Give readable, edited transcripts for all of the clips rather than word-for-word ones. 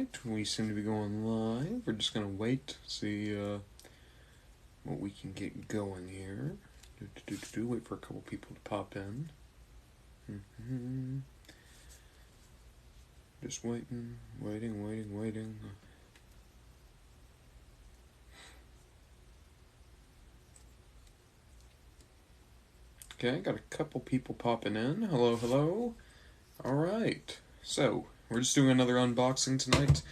Alright, we seem to be going live. We're just gonna wait, see what we can get going here. Wait for a couple people to pop in. Just waiting. Okay, got a couple people popping in. Hello. Alright, so we're just doing another unboxing tonight.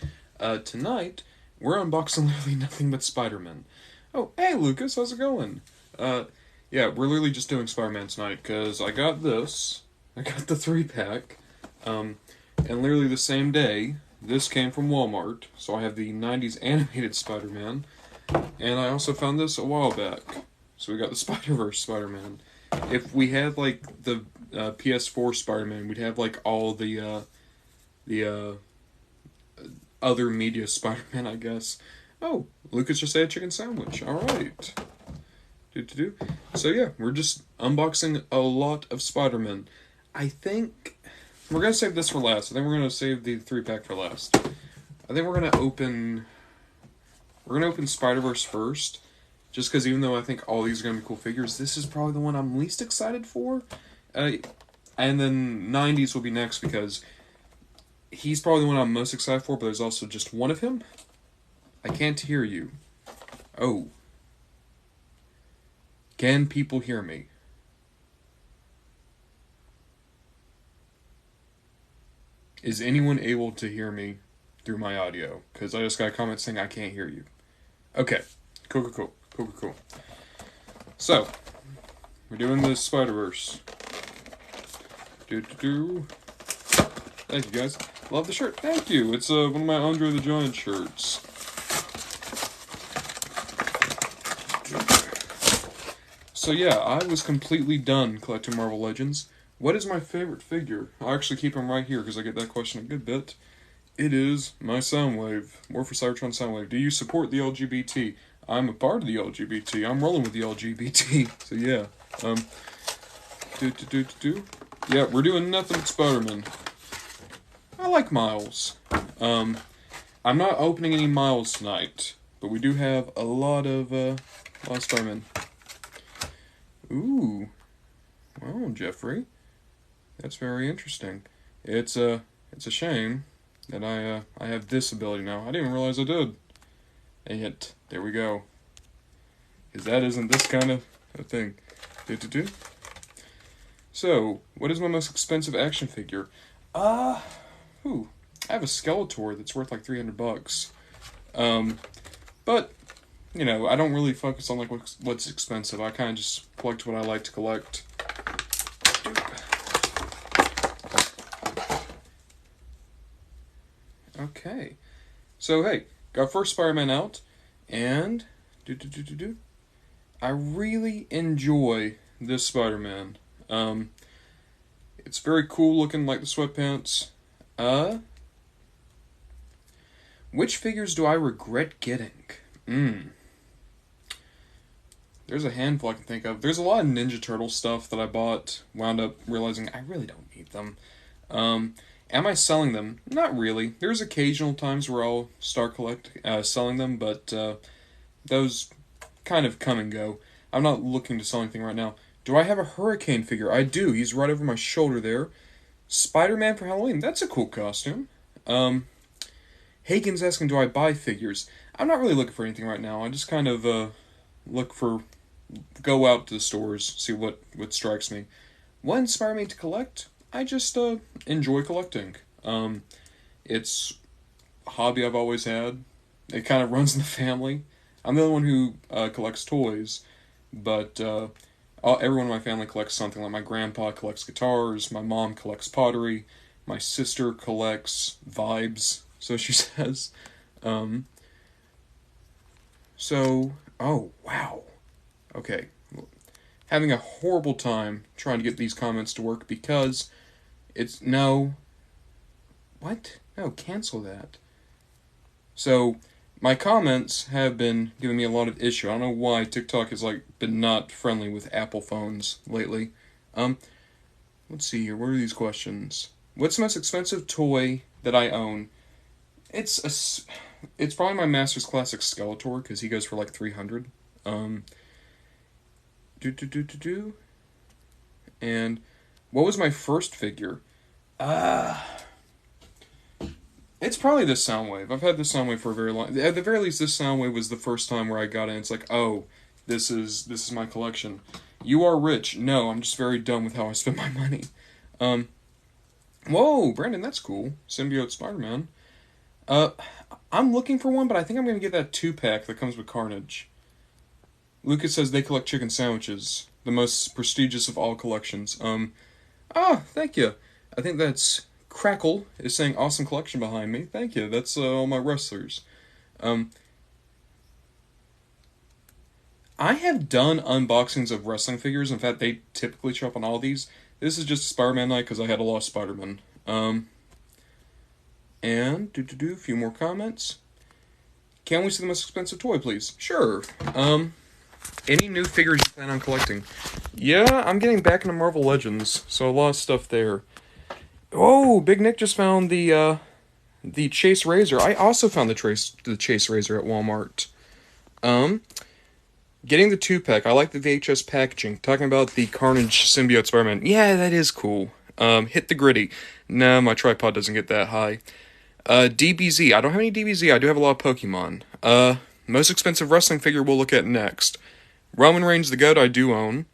Tonight, we're unboxing literally nothing but Spider-Man. Oh, hey Lucas, how's it going? Yeah, we're literally just doing Spider-Man tonight, because I got this. I got the 3-pack. And literally the same day, this came from Walmart. So I have the 90s animated Spider-Man. And I also found this a while back. So we got the Spider-Verse Spider-Man. If we had, like, the PS4 Spider-Man, we'd have, like, all the other media Spider-Man, I guess. Oh, Lucas just ate a chicken sandwich. Alright. So yeah, we're just unboxing a lot of Spider-Man. I think we're gonna save this for last. I think we're gonna save the 3-pack for last. I think we're gonna open Spider-Verse first. Just because even though I think all these are gonna be cool figures, this is probably the one I'm least excited for. And then 90s will be next because he's probably the one I'm most excited for, but there's also just one of him. I can't hear you. Oh. Can people hear me? Is anyone able to hear me through my audio? Because I just got a comment saying I can't hear you. Okay. Cool. So, we're doing the Spider-Verse. Thank you, guys. Love the shirt. Thank you. It's one of my Andre the Giant shirts. So yeah, I was completely done collecting Marvel Legends. What is my favorite figure? I'll actually keep them right here because I get that question a good bit. It is my Soundwave. Morpher Cybertron Soundwave. Do you support the LGBT? I'm a part of the LGBT. I'm rolling with the LGBT. So yeah. Yeah, we're doing nothing but Spider-Man. I like Miles. I'm not opening any Miles tonight, but we do have a lot of Spider-Man. Ooh. Well, Jeffrey. That's very interesting. It's a shame that I have this ability now. I didn't even realize I did. And yet, there we go. Because that isn't this kind of a thing. So, what is my most expensive action figure? I have a Skeletor that's worth like $300. But, you know, I don't really focus on like what's expensive. I kind of just collect what I like to collect. Okay. So, hey, got first Spider-Man out, and I really enjoy this Spider-Man. It's very cool looking, like the sweatpants. Which figures do I regret getting? There's a handful I can think of. There's a lot of Ninja Turtle stuff that I bought, wound up realizing I really don't need them. Am I selling them? Not really. There's occasional times where I'll start selling them, but those kind of come and go. I'm not looking to sell anything right now. Do I have a Hurricane figure? I do. He's right over my shoulder there. Spider-Man for Halloween. That's a cool costume. Hagen's asking, do I buy figures? I'm not really looking for anything right now. I just kind of go out to the stores, see what strikes me. What inspired me to collect? I just enjoy collecting. It's a hobby I've always had. It kind of runs in the family. I'm the only one who collects toys, but everyone in my family collects something. Like my grandpa collects guitars, my mom collects pottery, my sister collects vibes, so she says. Oh, wow. Okay. Having a horrible time trying to get these comments to work because it's no. What? No, cancel that. So, my comments have been giving me a lot of issue. I don't know why TikTok has been not friendly with Apple phones lately. Let's see here. What are these questions? What's the most expensive toy that I own? It's probably my Master's Classic Skeletor, because he goes for like 300. Um, do do do do do. And what was my first figure? Uh, it's probably this Soundwave. I've had this Soundwave for a very long. At the very least, this Soundwave was the first time where I got it. It's like, oh, this is my collection. You are rich. No, I'm just very done with how I spend my money. Um, whoa, Brandon, that's cool. Symbiote Spider-Man. Uh, I'm looking for one, but I think I'm gonna get that 2-pack that comes with Carnage. Lucas says they collect chicken sandwiches, the most prestigious of all collections. Thank you. I think that's Crackle is saying awesome collection behind me. Thank you. That's all my wrestlers. Um, I have done unboxings of wrestling figures. In fact, they typically show up on all these. This is just Spider-Man night because I had a lost Spider-Man. And a few more comments. Can we see the most expensive toy, please? Sure. Any new figures you plan on collecting? Yeah, I'm getting back into Marvel Legends, so a lot of stuff there. Oh, Big Nick just found the Chase Razor. I also found the Chase Razor at Walmart. Getting the 2-pack. I like the VHS packaging. Talking about the Carnage Symbiote Spider-Man. Yeah, that is cool. Hit the gritty. No, my tripod doesn't get that high. DBZ. I don't have any DBZ. I do have a lot of Pokemon. Most expensive wrestling figure we'll look at next. Roman Reigns the GOAT I do own.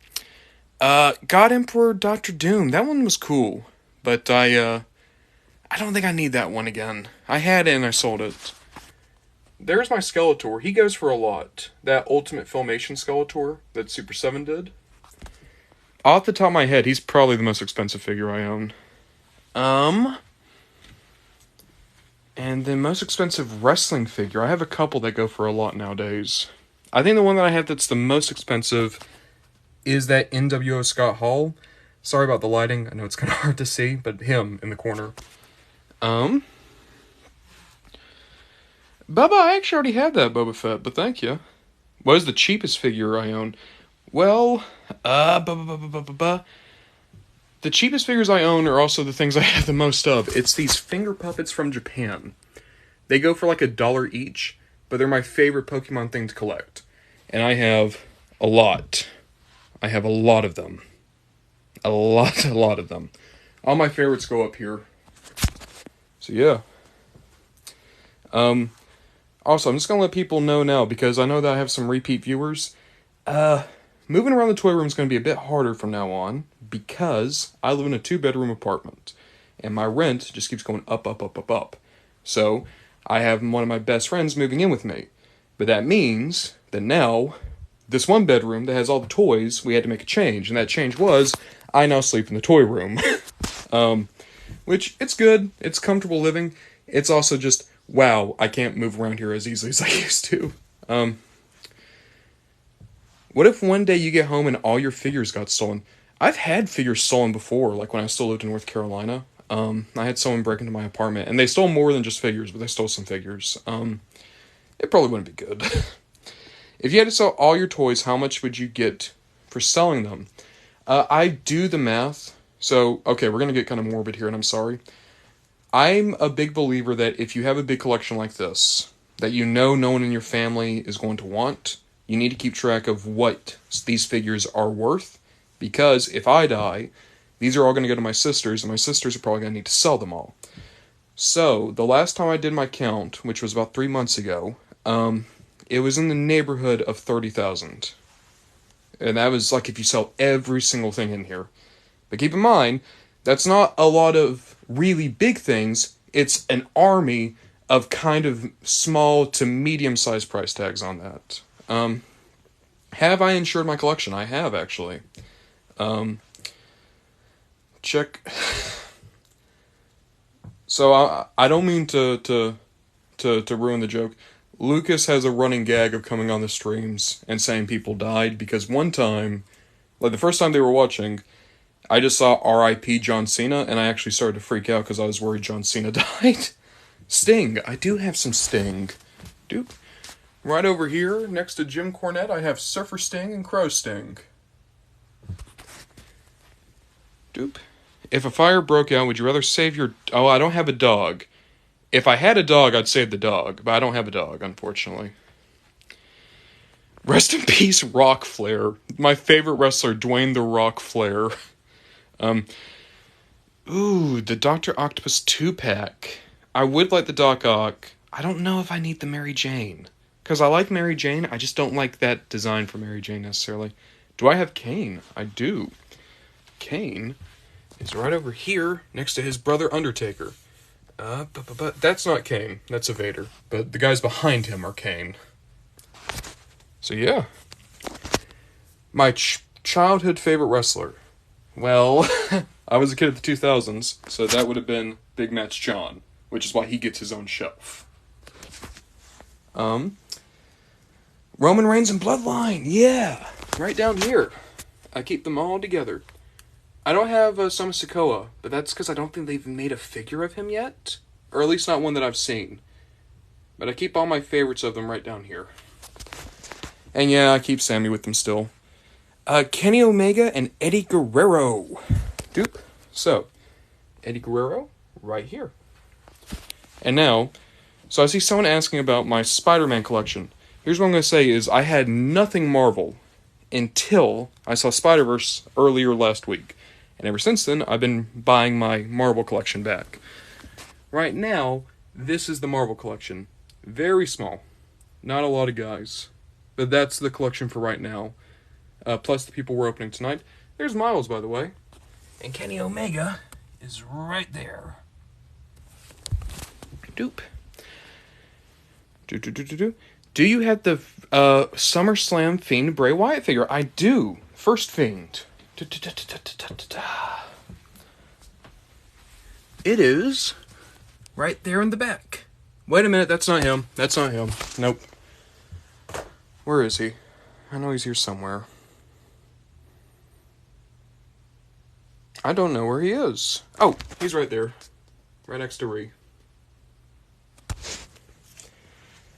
God Emperor Dr. Doom. That one was cool. But I don't think I need that one again. I had it and I sold it. There's my Skeletor. He goes for a lot. That Ultimate Filmation Skeletor that Super 7 did. Off the top of my head, he's probably the most expensive figure I own. And the most expensive wrestling figure, I have a couple that go for a lot nowadays. I think the one that I have that's the most expensive is that NWO Scott Hall. Sorry about the lighting. I know it's kind of hard to see, but him in the corner. Bubba, I actually already had that Boba Fett, but thank you. What is the cheapest figure I own? Well, the cheapest figures I own are also the things I have the most of. It's these finger puppets from Japan. They go for like $1 each, but they're my favorite Pokemon thing to collect. And I have a lot. I have a lot of them. A lot of them. All my favorites go up here. So yeah. Also, I'm just gonna let people know now, because I know that I have some repeat viewers. Moving around the toy room is going to be a bit harder from now on, because I live in a 2-bedroom apartment, and my rent just keeps going up, up, up, up, up. So, I have one of my best friends moving in with me. But that means that now, this 1 bedroom that has all the toys, we had to make a change, and that change was, I now sleep in the toy room. Which, it's good, it's comfortable living, it's also just, wow, I can't move around here as easily as I used to. What if one day you get home and all your figures got stolen? I've had figures stolen before, like when I still lived in North Carolina. I had someone break into my apartment, and they stole more than just figures, but they stole some figures. It probably wouldn't be good. If you had to sell all your toys, how much would you get for selling them? I do the math. So, okay, we're going to get kind of morbid here, and I'm sorry. I'm a big believer that if you have a big collection like this, that you know no one in your family is going to want, you need to keep track of what these figures are worth, because if I die, these are all going to go to my sisters, and my sisters are probably going to need to sell them all. So, the last time I did my count, which was about 3 months ago, it was in the neighborhood of 30,000. And that was like if you sell every single thing in here. But keep in mind, that's not a lot of really big things. It's an army of kind of small to medium-sized price tags on that. Have I insured my collection? I have, actually. Check. So I don't mean to ruin the joke. Lucas has a running gag of coming on the streams and saying people died, because one time, like the first time they were watching, I just saw R.I.P. John Cena, and I actually started to freak out because I was worried John Cena died. Sting. I do have some Sting. Dupe. Right over here, next to Jim Cornette, I have Surfer Sting and Crow Sting. Dupe. If a fire broke out, would you rather save your... Oh, I don't have a dog. If I had a dog, I'd save the dog, but I don't have a dog, unfortunately. Rest in peace, Rock Flair. My favorite wrestler, Dwayne The Rock Flair. Ooh, the Dr. Octopus 2-pack. I would like the Doc Ock. I don't know if I need the Mary Jane. Because I like Mary Jane, I just don't like that design for Mary Jane necessarily. Do I have Kane? I do. Kane is right over here next to his brother Undertaker. But that's not Kane. That's a Vader. But the guys behind him are Kane. So yeah. My childhood favorite wrestler. Well, I was a kid of the 2000s, so that would have been Big Match John, which is why he gets his own shelf. Roman Reigns and Bloodline, yeah, right down here. I keep them all together. I don't have Soma Sikoa, but that's because I don't think they've made a figure of him yet, or at least not one that I've seen. But I keep all my favorites of them right down here. And yeah, I keep Sammy with them still. Kenny Omega and Eddie Guerrero. Doop. So, Eddie Guerrero, right here. And now, so I see someone asking about my Spider-Man collection. Here's what I'm going to say is I had nothing Marvel until I saw Spider-Verse earlier last week. And ever since then, I've been buying my Marvel collection back. Right now, this is the Marvel collection. Very small. Not a lot of guys. But that's the collection for right now. Plus the people we're opening tonight. There's Miles, by the way. And Kenny Omega is right there. Doop. Do you have the SummerSlam Fiend Bray Wyatt figure? I do. First Fiend. It is right there in the back. Wait a minute, that's not him. That's not him. Nope. Where is he? I know he's here somewhere. I don't know where he is. Oh, he's right there. Right next to Ree.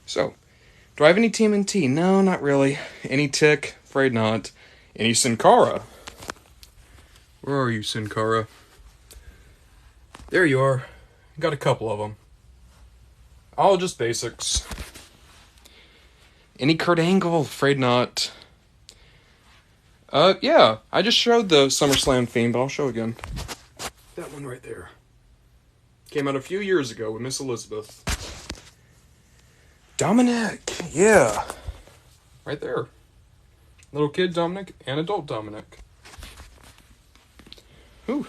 So, do I have any TMNT? No, not really. Any Tick? Afraid not. Any Sin Cara? Where are you, Sin Cara? There you are. Got a couple of them. All just basics. Any Kurt Angle? Afraid not. Yeah. I just showed the SummerSlam Fiend, but I'll show again. That one right there. Came out a few years ago with Miss Elizabeth. Dominic! Yeah. Right there. Little kid Dominic and adult Dominic. Ooh.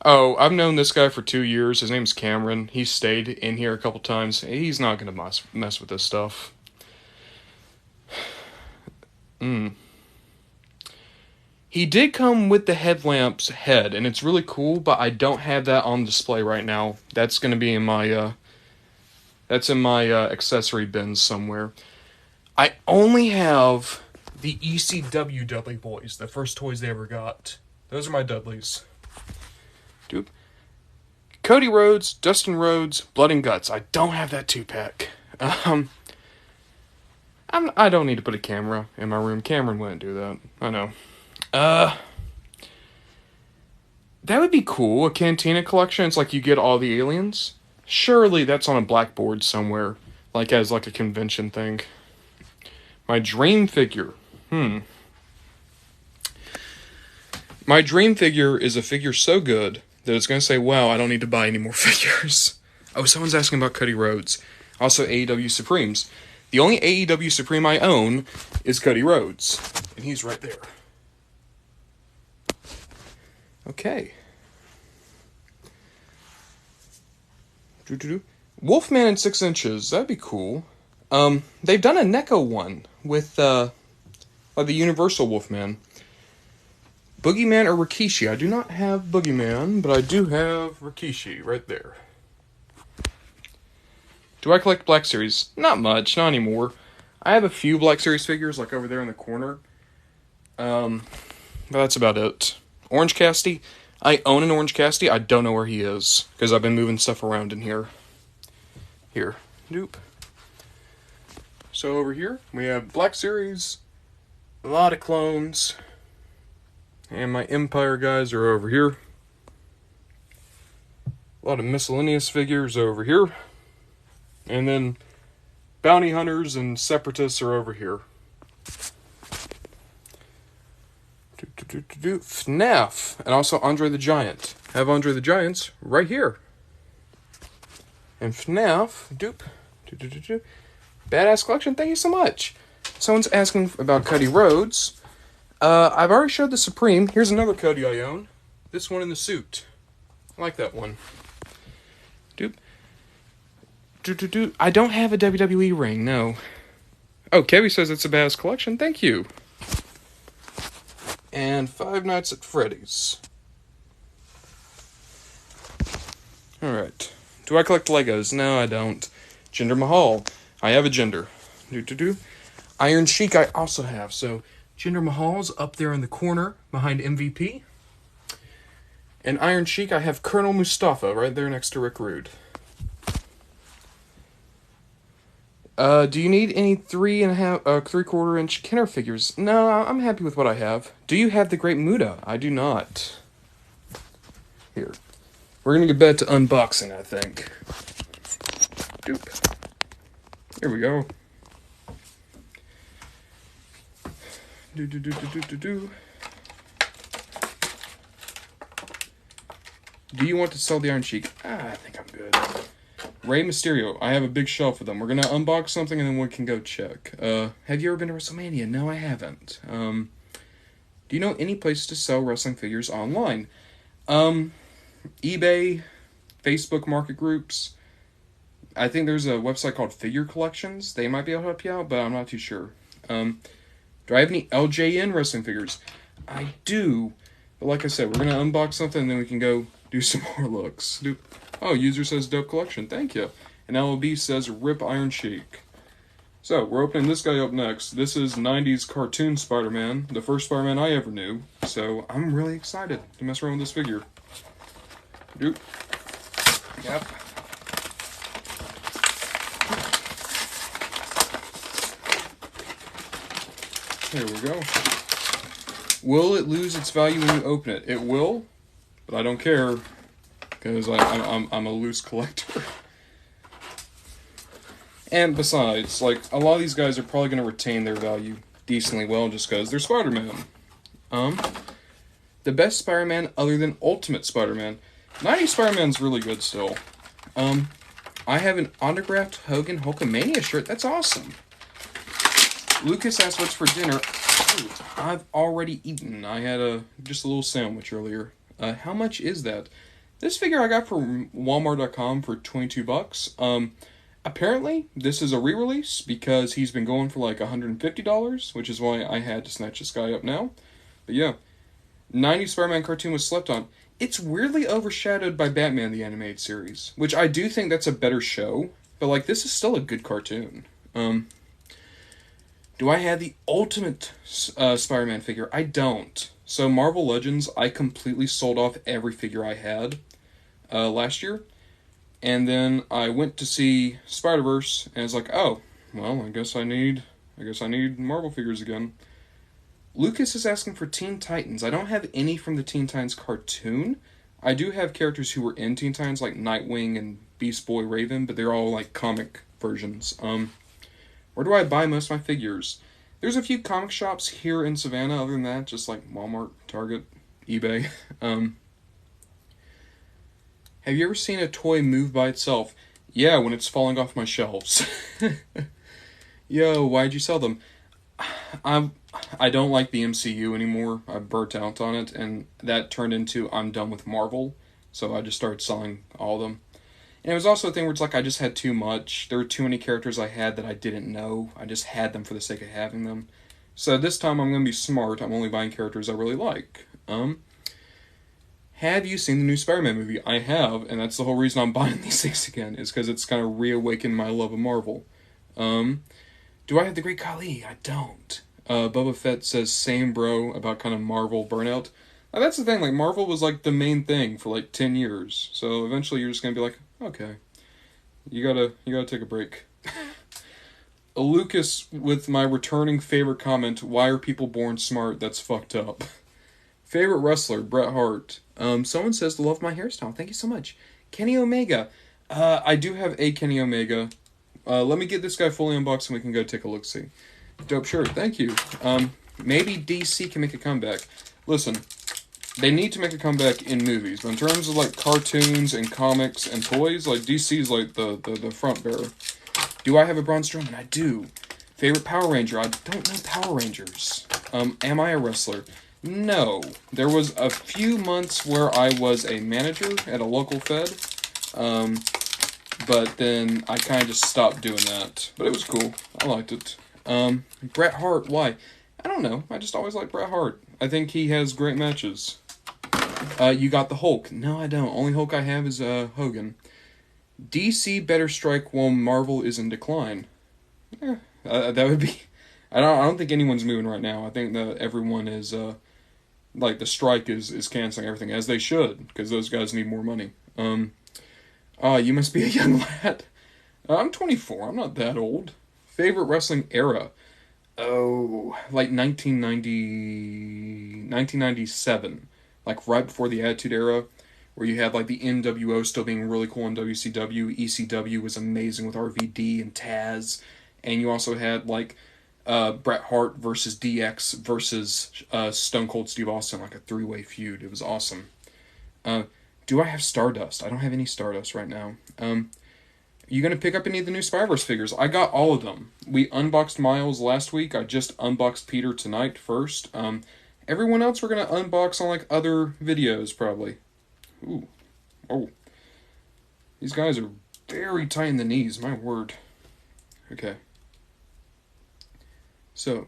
Oh, I've known this guy for 2 years. His name's Cameron. He stayed in here a couple times. He's not going to mess with this stuff. He did come with the headlamp's head, and it's really cool, but I don't have that on display right now. That's going to be in my, accessory bin somewhere. I only have the ECW Dudley Boys, the first toys they ever got. Those are my Dudleys. Dude. Cody Rhodes, Dustin Rhodes, Blood and Guts. I don't have that 2-pack. I don't need to put a camera in my room. Cameron wouldn't do that. I know. That would be cool. A Cantina collection. It's like you get all the aliens. Surely that's on a blackboard somewhere. Like as like a convention thing. My dream figure. My dream figure is a figure so good that it's going to say, wow, I don't need to buy any more figures. Oh, someone's asking about Cody Rhodes. Also AEW Supremes. The only AEW Supreme I own is Cody Rhodes. And he's right there. Okay. Wolfman in 6 inches. That'd be cool. They've done a Neko one with the Universal Wolfman. Boogeyman or Rikishi. I do not have Boogeyman, but I do have Rikishi right there. Do I collect Black Series? Not much, not anymore. I have a few Black Series figures, like over there in the corner. But that's about it. Orange Cassidy. I own an Orange Cassidy. I don't know where he is, because I've been moving stuff around in here. Here. Nope. So over here, we have Black Series. A lot of clones. And my Empire guys are over here. A lot of miscellaneous figures over here. And then bounty hunters and separatists are over here. FNAF, and also Andre the Giant. I have Andre the Giant's right here. And FNAF, badass collection, thank you so much. Someone's asking about Cody Rhodes. I've already showed the Supreme. Here's another Cody I own. This one in the suit. I like that one. I don't have a WWE ring, no. Oh, Kevy says it's a badass collection. Thank you. And Five Nights at Freddy's. Alright. Do I collect Legos? No, I don't. Jinder Mahal. I have a Jinder. Iron Sheik I also have. So, Jinder Mahal's up there in the corner behind MVP. And Iron Sheik, I have Colonel Mustafa right there next to Rick Rude. Do you need any 3.25 inch Kenner figures? No, I'm happy with what I have. Do you have the Great Muda? I do not. Here. We're gonna get back to unboxing, I think. Here we go. Do you want to sell the Iron Sheik? I think I'm good. Rey Mysterio. I have a big shelf of them. We're going to unbox something and then we can go check. Have you ever been to WrestleMania? No, I haven't. Do you know any places to sell wrestling figures online? eBay, Facebook market groups. I think there's a website called Figure Collections. They might be able to help you out, but I'm not too sure. Do I have any LJN wrestling figures? I do. But like I said, we're going to unbox something and then we can go do some more looks. Oh, user says dope collection. Thank you. And LLB says rip Iron Sheik. So, we're opening this guy up next. This is 90s cartoon Spider-Man. The first Spider-Man I ever knew. So, I'm really excited to mess around with this figure. Yep. There we go. Will it lose its value when you open it? It will, but I don't care. Because I'm a loose collector. And besides, like, a lot of these guys are probably going to retain their value decently well just because they're Spider-Man. The best Spider-Man other than Ultimate Spider-Man. 90s Spider-Man's really good still. I have an autographed Hogan Hulkamania shirt. That's awesome. Lucas asked what's for dinner. Ooh, I've already eaten. I had just a little sandwich earlier. How much is that? This figure I got from Walmart.com for $22. Apparently, this is a re-release because he's been going for like $150, which is why I had to snatch this guy up now. But yeah, 90s Spider-Man cartoon was slept on. It's weirdly overshadowed by Batman the Animated Series, which I do think that's a better show, but like this is still a good cartoon. Do I have the Ultimate Spider-Man figure? I don't. So Marvel Legends, I completely sold off every figure I had last year. And then I went to see Spider-Verse, and I was like, oh, well, I guess I need Marvel figures again. Lucas is asking for Teen Titans. I don't have any from the Teen Titans cartoon. I do have characters who were in Teen Titans, like Nightwing and Beast Boy Raven, but they're all like comic versions. Where do I buy most of my figures? There's a few comic shops here in Savannah. Other than that, just like Walmart, Target, eBay. Have you ever seen a toy move by itself? Yeah, when it's falling off my shelves. Yo, why'd you sell them? I don't like the MCU anymore. I burnt out on it, and that turned into I'm done with Marvel. So I just started selling all of them. And it was also a thing where it's like I just had too much. There were too many characters I had that I didn't know. I just had them for the sake of having them. So this time I'm going to be smart. I'm only buying characters I really like. Have you seen the new Spider-Man movie? I have, and that's the whole reason I'm buying these things again, is because it's kind of reawakened my love of Marvel. Do I have the Great Khali? I don't. Boba Fett says, same bro, about kind of Marvel burnout. Now, that's the thing, like, Marvel was, like, the main thing for, like, 10 years. So eventually you're just going to be like, okay, you gotta take a break. Lucas with my returning favorite comment, why are people born smart? That's fucked up. Favorite wrestler, Bret Hart. Someone says, love my hairstyle. Thank you so much. Kenny Omega. I do have a Kenny Omega. Let me get this guy fully unboxed and we can go take a look-see. Dope shirt, thank you. Maybe DC can make a comeback. Listen, they need to make a comeback in movies, but in terms of, like, cartoons and comics and toys, like, DC's, like, the front bearer. Do I have a Braun Strowman? I do. Favorite Power Ranger? I don't know Power Rangers. Am I a wrestler? No. There was a few months where I was a manager at a local fed, but then I kind of just stopped doing that. But it was cool. I liked it. Bret Hart, why? I don't know. I just always liked Bret Hart. I think he has great matches. You got the Hulk. No, I don't. Only Hulk I have is Hogan. DC better strike while Marvel is in decline. That would be... I don't think anyone's moving right now. I think that everyone is... like, the strike is canceling everything, as they should, because those guys need more money. You must be a young lad. I'm 24. I'm not that old. Favorite wrestling era? Oh, like 1997. Like, right before the Attitude Era, where you had, like, the NWO still being really cool in WCW. ECW was amazing with RVD and Taz. And you also had, like, Bret Hart versus DX versus Stone Cold Steve Austin, like a three-way feud. It was awesome. Do I have Stardust? I don't have any Stardust right now. You gonna pick up any of the new Spyverse figures? I got all of them. We unboxed Miles last week. I just unboxed Peter tonight first. Everyone else we're gonna unbox on, like, other videos, probably. Ooh. Oh. These guys are very tight in the knees, my word. Okay. So,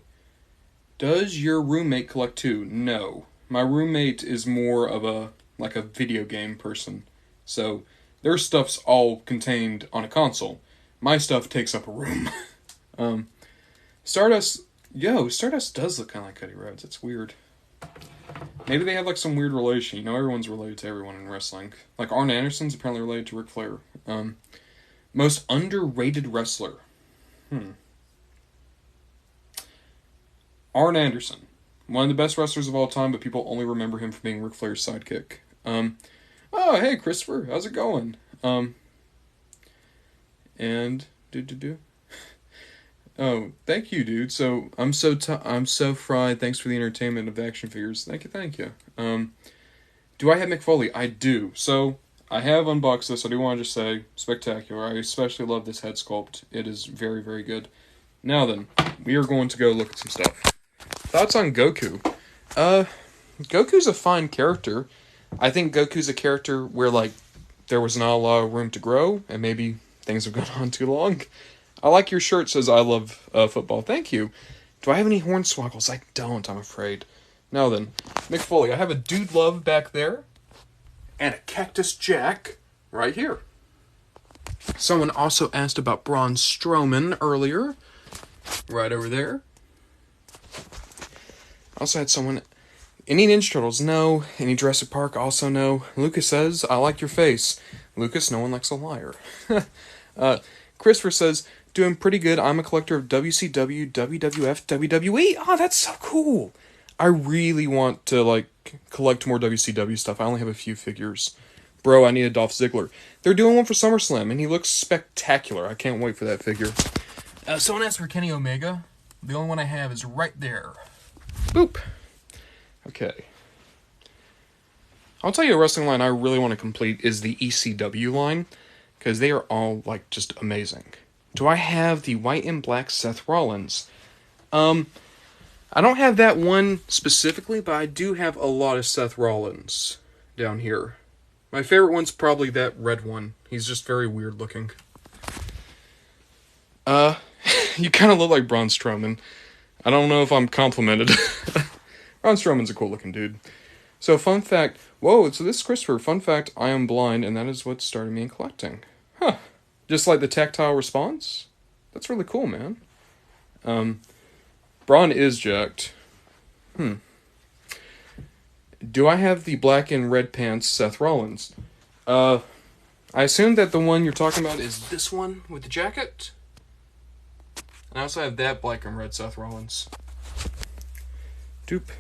does your roommate collect too? No. My roommate is more of a video game person. So, their stuff's all contained on a console. My stuff takes up a room. Stardust does look kind of like Cody Rhodes. It's weird. Maybe they have, like, some weird relation. You know, everyone's related to everyone in wrestling. Like, Arn Anderson's apparently related to Ric Flair. Most underrated wrestler. Arn Anderson. One of the best wrestlers of all time, but people only remember him for being Ric Flair's sidekick. Oh, hey, Christopher. How's it going? Oh, thank you, dude. So, I'm so fried. Thanks for the entertainment of the action figures. Thank you. Do I have McFoley? I do. So, I have unboxed this. I do want to just say, spectacular. I especially love this head sculpt. It is very, very good. Now then, we are going to go look at some stuff. Thoughts on Goku? Goku's a fine character. I think Goku's a character where, like, there was not a lot of room to grow, and maybe things have gone on too long. I like your shirt, says I love football. Thank you. Do I have any hornswoggles? I don't, I'm afraid. Now then, Mick Foley, I have a Dude Love back there, and a Cactus Jack right here. Someone also asked about Braun Strowman earlier, right over there. I also had someone... Any Ninja Turtles? No. Any Jurassic Park? Also no. Lucas says, I like your face. Lucas, no one likes a liar. Christopher says, doing pretty good. I'm a collector of WCW, WWF, WWE. Oh, that's so cool. I really want to, like, collect more WCW stuff. I only have a few figures. Bro, I need a Dolph Ziggler. They're doing one for SummerSlam, and he looks spectacular. I can't wait for that figure. Someone asked for Kenny Omega. The only one I have is right there. Boop. Okay. I'll tell you a wrestling line I really want to complete is the ECW line, because they are all, like, just amazing. Do I have the white and black Seth Rollins? I don't have that one specifically, but I do have a lot of Seth Rollins down here. My favorite one's probably that red one. He's just very weird looking. You kind of look like Braun Strowman. I don't know if I'm complimented. Braun Strowman's a cool looking dude. So, fun fact. Whoa, so this is Christopher. Fun fact, I am blind, and that is what started me in collecting. Huh. Just like the tactile response? That's really cool, man. Braun is jacked. Do I have the black and red pants Seth Rollins? I assume that the one you're talking about is this one with the jacket. And I also have that black and red Seth Rollins. Doop.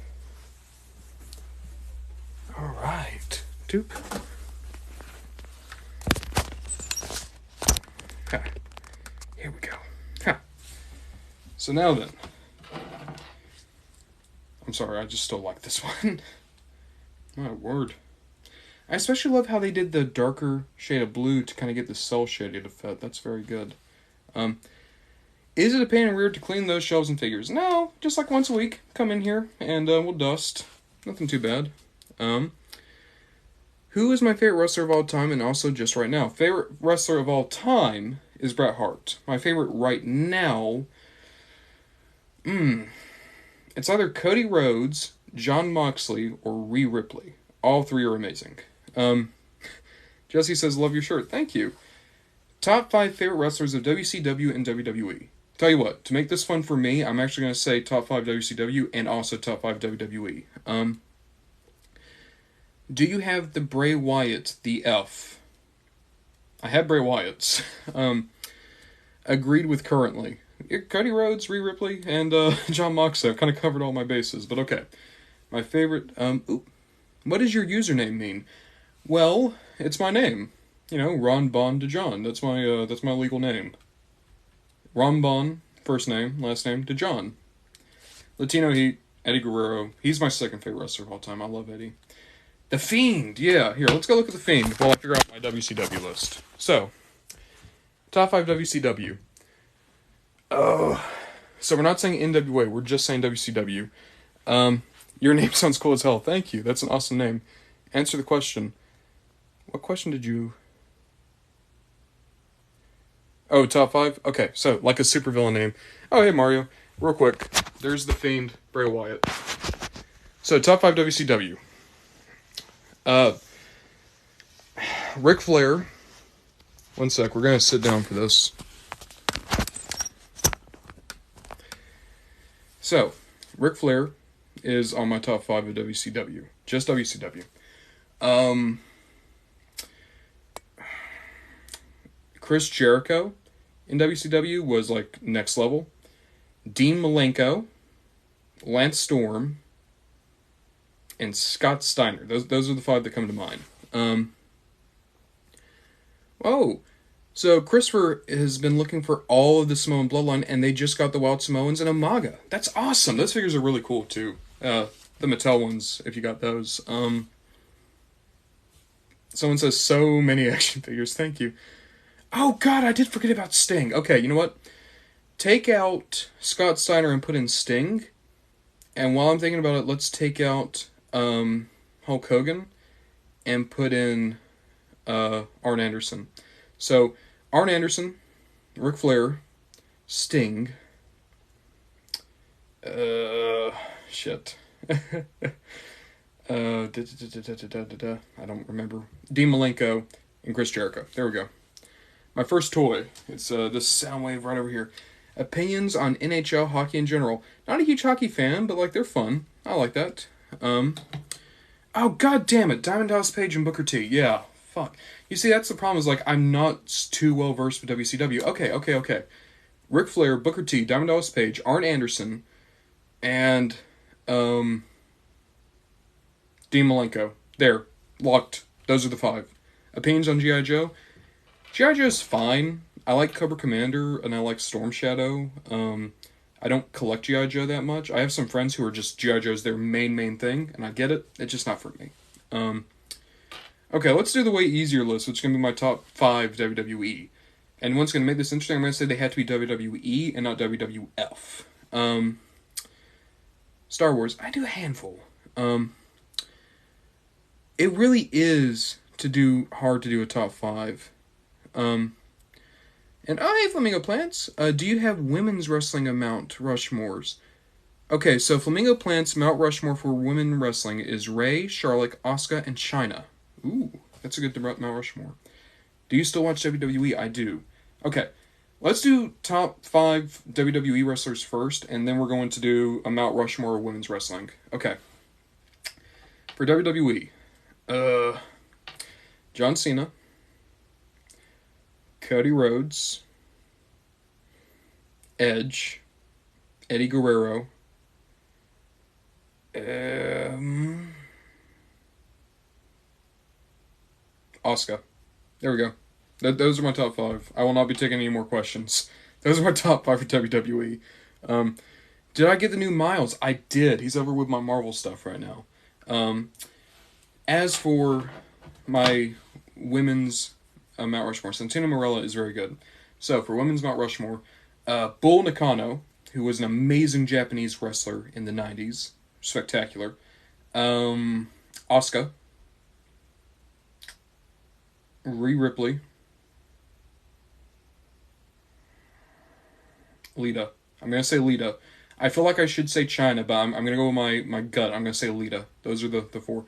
Alright. Doop. So now then. I'm sorry, I just still like this one. My word. I especially love how they did the darker shade of blue to kind of get the cell shaded effect. That's very good. Is it a pain in the rear to clean those shelves and figures? No, just like once a week. Come in here and we'll dust. Nothing too bad. Who is my favorite wrestler of all time and also just right now? Favorite wrestler of all time is Bret Hart. My favorite right now... It's either Cody Rhodes, Jon Moxley, or Rhea Ripley. All three are amazing. Jesse says, love your shirt. Thank you. Top 5 favorite wrestlers of WCW and WWE. Tell you what, to make this fun for me, I'm actually going to say top 5 WCW and also top 5 WWE. Do you have the Bray Wyatt, the F? I had Bray Wyatt's. Agreed with currently. Cody Rhodes, Rhea Ripley, and Jon Moxley. I've kind of covered all my bases, but okay. My favorite, what does your username mean? Well, it's my name. You know, Ron Bon DeJohn. That's my legal name. Ron Bon, first name, last name, DeJohn. Latino Heat, Eddie Guerrero. He's my second favorite wrestler of all time. I love Eddie. The Fiend, yeah. Here, let's go look at The Fiend while I figure out my WCW list. So, top 5 WCW. So we're not saying NWA, we're just saying WCW. Your name sounds cool as hell. Thank you. That's an awesome name. Answer the question. What question did you... Oh, top 5? Okay, so, like a supervillain name. Oh, hey, Mario. Real quick. There's The Fiend, Bray Wyatt. So, top 5 WCW. Ric Flair. One sec, we're gonna sit down for this. So, Ric Flair is on my top 5 of WCW. Just WCW. Chris Jericho in WCW was like next level. Dean Malenko, Lance Storm, and Scott Steiner. Those are the 5 that come to mind. So Christopher has been looking for all of the Samoan bloodline, and they just got the Wild Samoans and Umaga. That's awesome. Those figures are really cool too. The Mattel ones, if you got those. Someone says so many action figures. Thank you. Oh God, I did forget about Sting. Okay, you know what? Take out Scott Steiner and put in Sting. And while I'm thinking about it, let's take out Hulk Hogan and put in Arn Anderson. So, Arn Anderson, Ric Flair, Sting, shit. I don't remember. Dean Malenko and Chris Jericho. There we go. My first toy. It's this sound wave right over here. Opinions on NHL hockey in general. Not a huge hockey fan, but like they're fun. I like that. Oh god damn it! Diamond Dallas Page and Booker T. Yeah, fuck. You see, that's the problem. Is like I'm not too well versed with WCW. Okay. Ric Flair, Booker T, Diamond Dallas Page, Arn Anderson, and Dean Malenko. There, locked. Those are the 5. Opinions on G.I. Joe. G.I. Joe's fine. I like Cobra Commander, and I like Storm Shadow. I don't collect G.I. Joe that much. I have some friends who are just G.I. Joe's their main thing, and I get it. It's just not for me. Okay, let's do the way easier list, which is going to be my top 5 WWE. And what's going to make this interesting, I'm going to say they had to be WWE and not WWF. Star Wars, I do a handful. It really is hard to do a top 5. And hey, Flamingo Plants, do you have women's wrestling Mount Rushmores? Okay, so Flamingo Plants' Mount Rushmore for women wrestling is Ray, Charlotte, Asuka, and Chyna. Ooh, that's a good Mount Rushmore. Do you still watch WWE? I do. Okay, let's do top 5 WWE wrestlers first, and then we're going to do a Mount Rushmore of women's wrestling. Okay. For WWE, John Cena, Cody Rhodes, Edge, Eddie Guerrero, Asuka. There we go. Those are my top 5. I will not be taking any more questions. Those are my top 5 for WWE. Did I get the new Miles? I did. He's over with my Marvel stuff right now. As for my women's Mount Rushmore, Santina Marella is very good. So for women's Mount Rushmore, Bull Nakano, who was an amazing Japanese wrestler in the 90s, spectacular. Asuka, Rhea Ripley, Lita. I'm gonna say Lita. I feel like I should say China, but I'm gonna go with my gut. I'm gonna say Lita. Those are the four.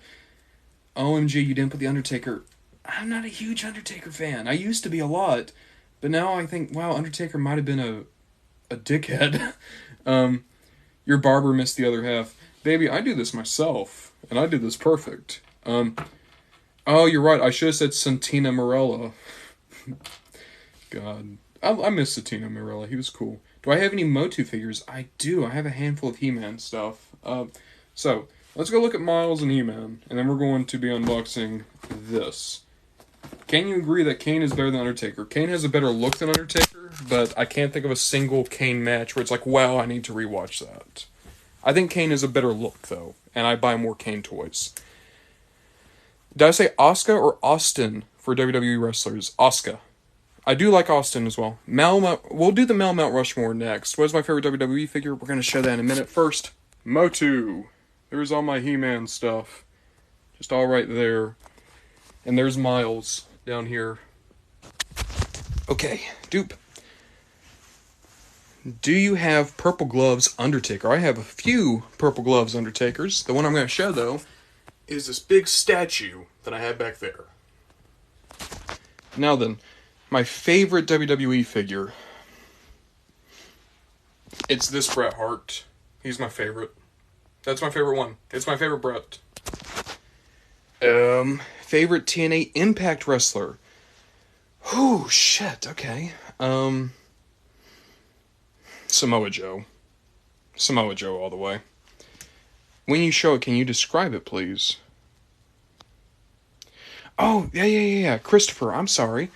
OMG, you didn't put the Undertaker. I'm not a huge Undertaker fan. I used to be a lot, but now I think, wow, Undertaker might have been a dickhead. Your barber missed the other half. Baby, I do this myself, and I did this perfect. Oh, you're right. I should have said Santina Marella. God. I miss Santina Marella. He was cool. Do I have any Motu figures? I do. I have a handful of He-Man stuff. So, let's go look at Miles and He-Man, and then we're going to be unboxing this. Can you agree that Kane is better than Undertaker? Kane has a better look than Undertaker, but I can't think of a single Kane match where it's like, wow, I need to rewatch that. I think Kane is a better look, though, and I buy more Kane toys. Did I say Asuka or Austin for WWE wrestlers? Asuka. I do like Austin as well. We'll do the Mel Mount Rushmore next. What is my favorite WWE figure? We're going to show that in a minute. First, Motu. There's all my He-Man stuff. Just all right there. And there's Miles down here. Okay, dupe. Do you have Purple Gloves Undertaker? I have a few Purple Gloves Undertakers. The one I'm going to show, though, is this big statue that I have back there. Now then, my favorite WWE figure. It's this Bret Hart. He's my favorite. That's my favorite one. It's my favorite Bret. Favorite TNA Impact wrestler. Oh shit, okay. Samoa Joe. Samoa Joe all the way. When you show it, can you describe it, please? Oh, yeah. Christopher, I'm sorry.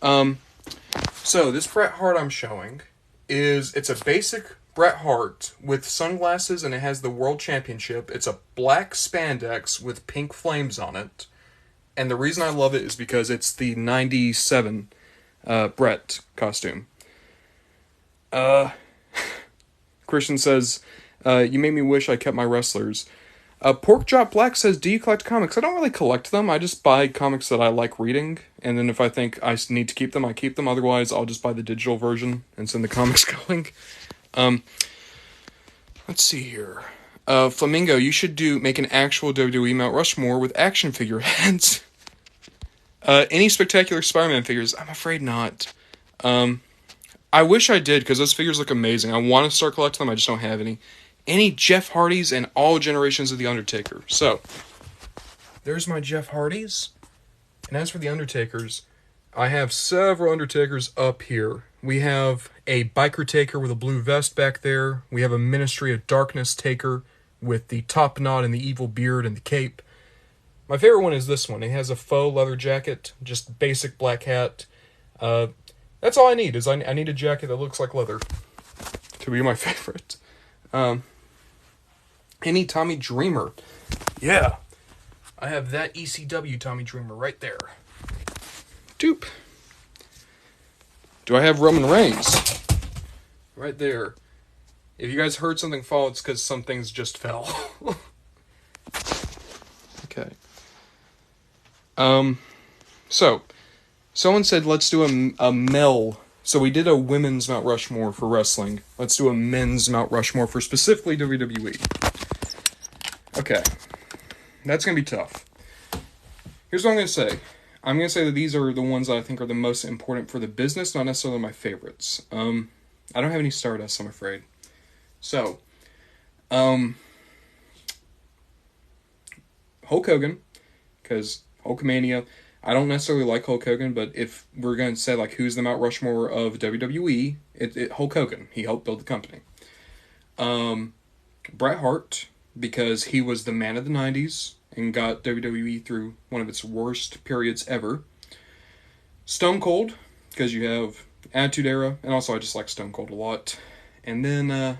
So this Bret Hart I'm showing it's a basic Bret Hart with sunglasses, and it has the World Championship. It's a black spandex with pink flames on it. And the reason I love it is because it's the 97 Bret costume. Christian says, you made me wish I kept my wrestlers. Pork Chop Black says, do you collect comics? I don't really collect them. I just buy comics that I like reading. And then if I think I need to keep them, I keep them. Otherwise, I'll just buy the digital version and send the comics going. Let's see here. Flamingo, you should make an actual WWE Mount Rushmore with action figure heads. Any spectacular Spider-Man figures? I'm afraid not. I wish I did, because those figures look amazing. I want to start collecting them, I just don't have any. Any Jeff Hardys and all generations of The Undertaker. So, there's my Jeff Hardys. And as for The Undertakers, I have several Undertakers up here. We have a Biker Taker with a blue vest back there. We have a Ministry of Darkness Taker with the top knot and the evil beard and the cape. My favorite one is this one. It has a faux leather jacket, just basic black hat. That's all I need, is I need a jacket that looks like leather to be my favorite. Any Tommy Dreamer. Yeah. I have that ECW Tommy Dreamer right there. Doop. Do I have Roman Reigns? Right there. If you guys heard something fall, it's because some things just fell. Okay. So, someone said let's do a male. So we did a women's Mount Rushmore for wrestling. Let's do a men's Mount Rushmore for specifically WWE. Okay. That's going to be tough. Here's what I'm going to say. I'm going to say that these are the ones that I think are the most important for the business, not necessarily my favorites. I don't have any Stardust, I'm afraid. So, Hulk Hogan, because Hulkamania, I don't necessarily like Hulk Hogan, but if we're going to say, like, who's the Mount Rushmore of WWE, Hulk Hogan. He helped build the company. Bret Hart, because he was the man of the 90s and got WWE through one of its worst periods ever. Stone Cold, because you have Attitude Era, and also I just like Stone Cold a lot. And then, a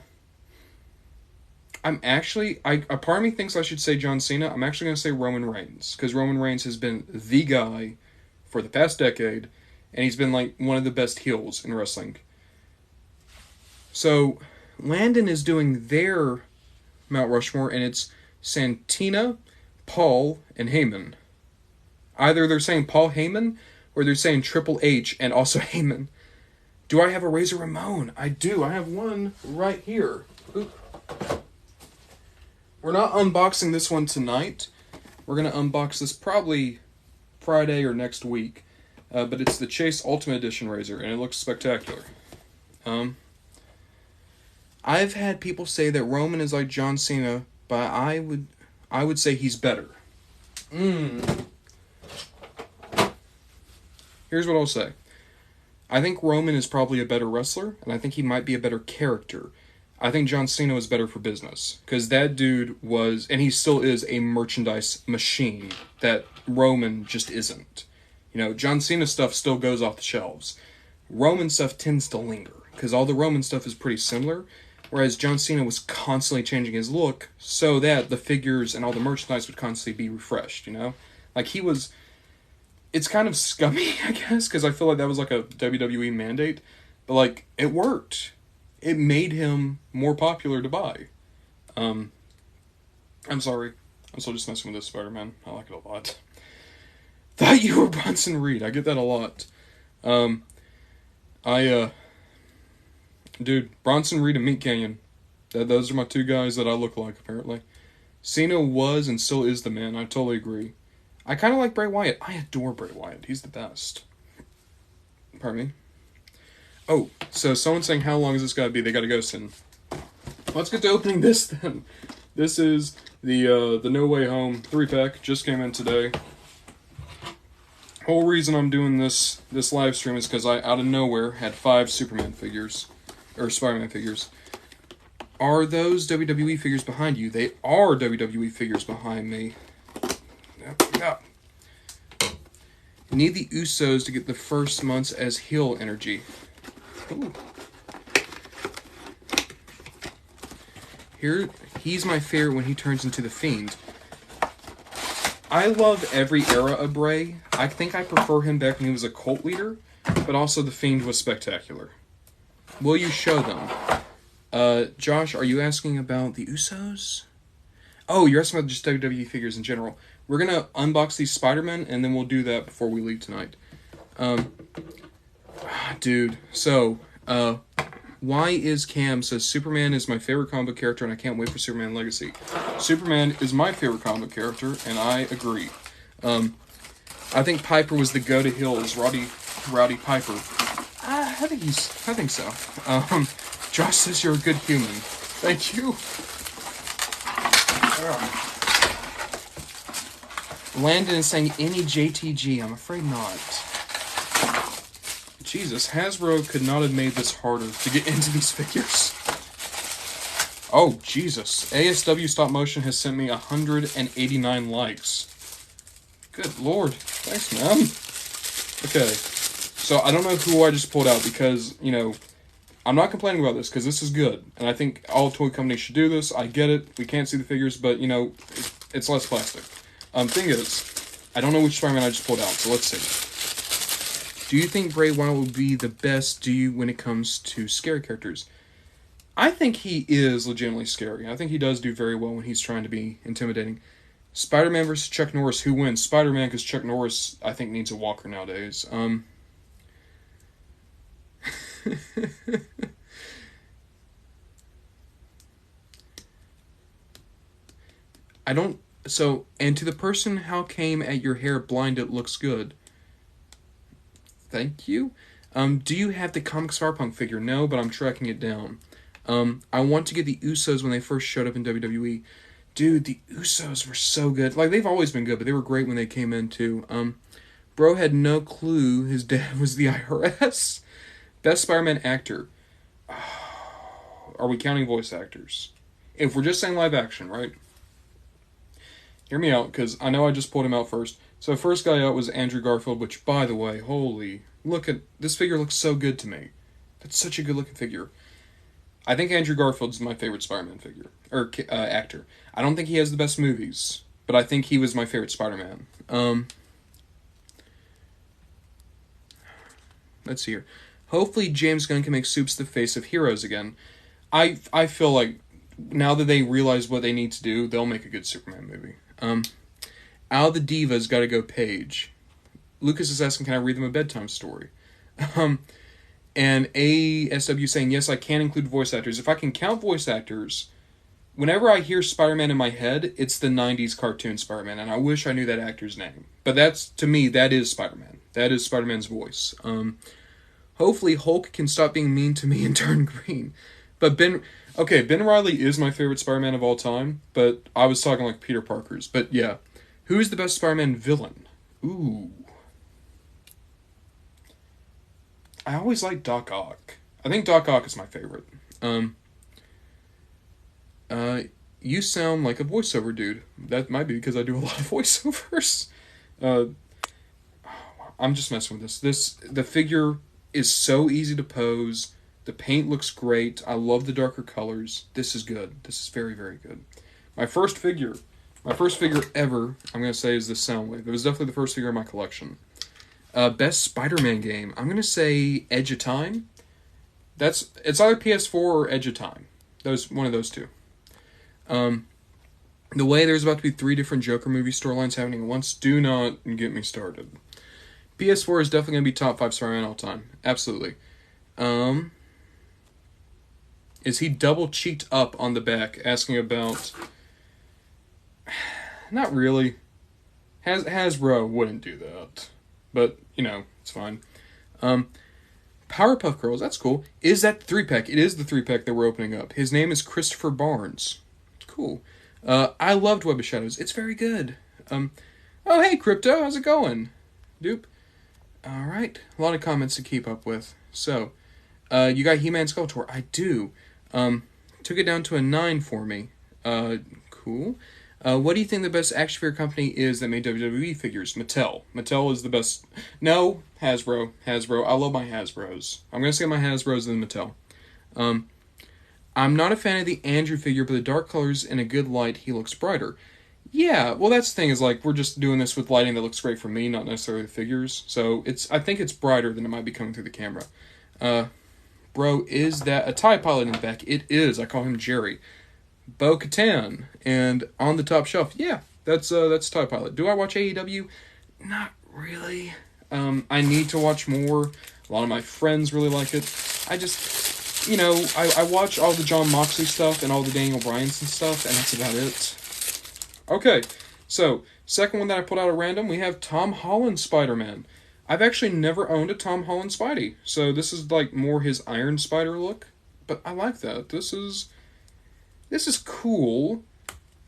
part of me thinks I should say John Cena. I'm actually going to say Roman Reigns, because Roman Reigns has been the guy for the past decade, and he's been like one of the best heels in wrestling. So, Landon is doing their Mount Rushmore, and it's Santina, Paul, and Heyman. Either they're saying Paul Heyman, or they're saying Triple H and also Heyman. Do I have a Razor Ramon? I do. I have one right here. Oop. We're not unboxing this one tonight. We're going to unbox this probably Friday or next week. But it's the Chase Ultimate Edition Razor, and it looks spectacular. I've had people say that Roman is like John Cena, but I would say he's better. Here's what I'll say. I think Roman is probably a better wrestler, and I think he might be a better character. I think John Cena was better for business, because that dude was, and he still is, a merchandise machine that Roman just isn't. You know, John Cena stuff still goes off the shelves. Roman stuff tends to linger, because all the Roman stuff is pretty similar, whereas John Cena was constantly changing his look so that the figures and all the merchandise would constantly be refreshed, you know? Like, he was... It's kind of scummy, I guess, because I feel like that was like a WWE mandate, but, like, it worked. It made him more popular to buy. I'm sorry. I'm still just messing with this Spider-Man. I like it a lot. Thought you were Bronson Reed. I get that a lot. Dude, Bronson Reed and Meat Canyon. Those are my two guys that I look like, apparently. Cena was and still is the man. I totally agree. I kind of like Bray Wyatt. I adore Bray Wyatt. He's the best. Pardon me. Oh, so someone's saying, how long is this got to be? They got to go soon. Let's get to opening this then. This is the No Way Home 3-pack. Just came in today. Whole reason I'm doing this live stream is because I, out of nowhere, had 5 Superman figures. Or Spider-Man figures. Are those WWE figures behind you? They are WWE figures behind me. Yeah. Need the Usos to get the first months as heel energy. Ooh. Here, he's my favorite when he turns into the Fiend. I love every era of Bray. I think I prefer him back when he was a cult leader, but also the Fiend was spectacular. Will you show them? Josh, are you asking about the Usos? Oh, you're asking about just WWE figures in general. We're going to unbox these Spider-Men, and then we'll do that before we leave tonight. Dude, so, why is Cam says Superman is my favorite comic book character, and I can't wait for Superman Legacy. Superman is my favorite comic book character, and I agree. I think Piper was the go-to-heel as Rowdy Piper. I think so. Josh says you're a good human. Thank you. Landon is saying any JTG. I'm afraid not. Jesus, Hasbro could not have made this harder to get into these figures. Oh, Jesus. ASW Stop Motion has sent me 189 likes. Good Lord. Thanks, man. Okay. So, I don't know who I just pulled out because, you know, I'm not complaining about this because this is good. And I think all toy companies should do this. I get it. We can't see the figures, but, you know, it's less plastic. Thing is, I don't know which Spider-Man I just pulled out, so let's see. Do you think Bray Wyatt will be the best when it comes to scary characters? I think he is legitimately scary. I think he does do very well when he's trying to be intimidating. Spider-Man versus Chuck Norris, who wins? Spider-Man, because Chuck Norris, I think, needs a walker nowadays. So, and to the person, how came at your hair blind, it looks good. Thank you. Do you have the Comics Firepunk figure? No, but I'm tracking it down. I want to get the Usos when they first showed up in WWE. Dude, the Usos were so good. Like, they've always been good, but they were great when they came in, too. Bro had no clue his dad was the IRS. Best Spider-Man actor. Are we counting voice actors? If we're just saying live action, right? Hear me out, because I know I just pulled him out first. So first guy out was Andrew Garfield, which, by the way, holy... Look at... This figure looks so good to me. That's such a good-looking figure. I think Andrew Garfield's my favorite Spider-Man figure or actor. I don't think he has the best movies, but I think he was my favorite Spider-Man. Let's see here. Hopefully, James Gunn can make Supes the face of heroes again. I feel like now that they realize what they need to do, they'll make a good Superman movie. Out of the Divas, gotta go Paige. Lucas is asking, can I read them a bedtime story? And ASW saying, yes, I can include voice actors. If I can count voice actors, whenever I hear Spider-Man in my head, it's the 90s cartoon Spider-Man, and I wish I knew that actor's name. But that's, to me, that is Spider-Man. That is Spider-Man's voice. Hopefully Hulk can stop being mean to me and turn green. But Ben Reilly is my favorite Spider-Man of all time, but I was talking like Peter Parker's. But yeah, who's the best Spider-Man villain? Ooh. I always like Doc Ock. I think Doc Ock is my favorite. You sound like a voiceover dude. That might be because I do a lot of voiceovers. I'm just messing with this. The figure is so easy to pose. The paint looks great. I love the darker colors. This is good. This is very, very good. My first figure ever, I'm going to say, is this Soundwave. It was definitely the first figure in my collection. Best Spider-Man game. I'm going to say Edge of Time. It's either PS4 or Edge of Time. One of those two. The way there's about to be 3 different Joker movie storylines happening at once, do not get me started. PS4 is definitely going to be top 5 Spider-Man all time. Absolutely. Is he double cheeked up on the back? Asking about... Not really. Hasbro wouldn't do that. But, it's fine. Powerpuff Girls, that's cool. Is that the 3-pack? It is the 3-pack that we're opening up. His name is Christopher Barnes. Cool. I loved Web of Shadows. It's very good. Oh, hey, Crypto. How's it going? Dupe. Alright. A lot of comments to keep up with. So, you got He-Man Skeletor. I do. Took it down to a 9 for me. Cool. What do you think the best action figure company is that made WWE figures? Mattel. Mattel is the best. No, Hasbro. Hasbro. I love my Hasbros. I'm going to say my Hasbros than Mattel. I'm not a fan of the Andrew figure, but the dark colors in a good light, he looks brighter. Yeah, well, that's the thing, is we're just doing this with lighting that looks great for me, not necessarily the figures. So I think it's brighter than it might be coming through the camera. Bro, is that a TIE pilot in the back? It is. I call him Jerry. Bo-Katan, and on the top shelf, yeah, that's TIE Pilot. Do I watch AEW? Not really. I need to watch more. A lot of my friends really like it. I just, I watch all the Jon Moxley stuff and all the Daniel Bryanson stuff, and that's about it. Okay, so, second one that I pulled out at random, we have Tom Holland Spider-Man. I've actually never owned a Tom Holland Spidey, so this is more his Iron Spider look, but I like that. This is cool.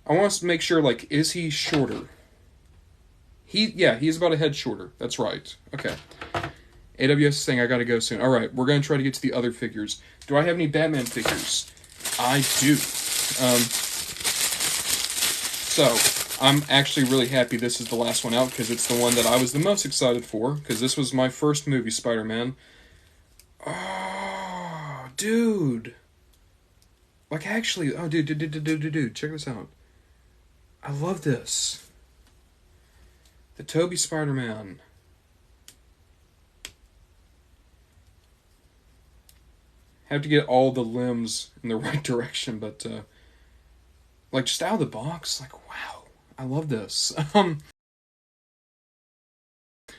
I want to make sure, is he shorter? He's about a head shorter. That's right. Okay. AWS is saying I gotta go soon. Alright, we're gonna try to get to the other figures. Do I have any Batman figures? I do. So, I'm actually really happy this is the last one out, because it's the one that I was the most excited for, because this was my first movie, Spider-Man. Oh, dude. Dude, check this out. I love this. The Tobey Spider-Man. Have to get all the limbs in the right direction, but, just out of the box, wow. I love this.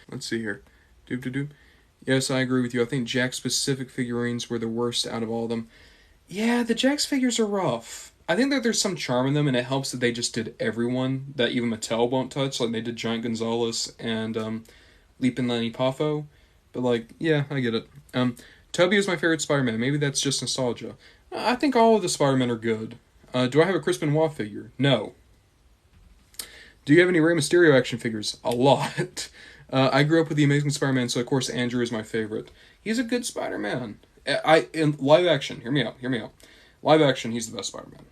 Let's see here. Doop. Yes, I agree with you. I think Jack-specific figurines were the worst out of all of them. Yeah, the Jax figures are rough. I think that there's some charm in them, and it helps that they just did everyone that even Mattel won't touch. They did Giant Gonzalez and Leapin' Lenny Poffo. But, yeah, I get it. Tobey is my favorite Spider-Man. Maybe that's just nostalgia. I think all of the Spider-Men are good. Do I have a Chris Benoit figure? No. Do you have any Rey Mysterio action figures? A lot. I grew up with The Amazing Spider-Man, so of course Andrew is my favorite. He's a good Spider-Man. In live action, hear me out. Live action, he's the best Spider-Man.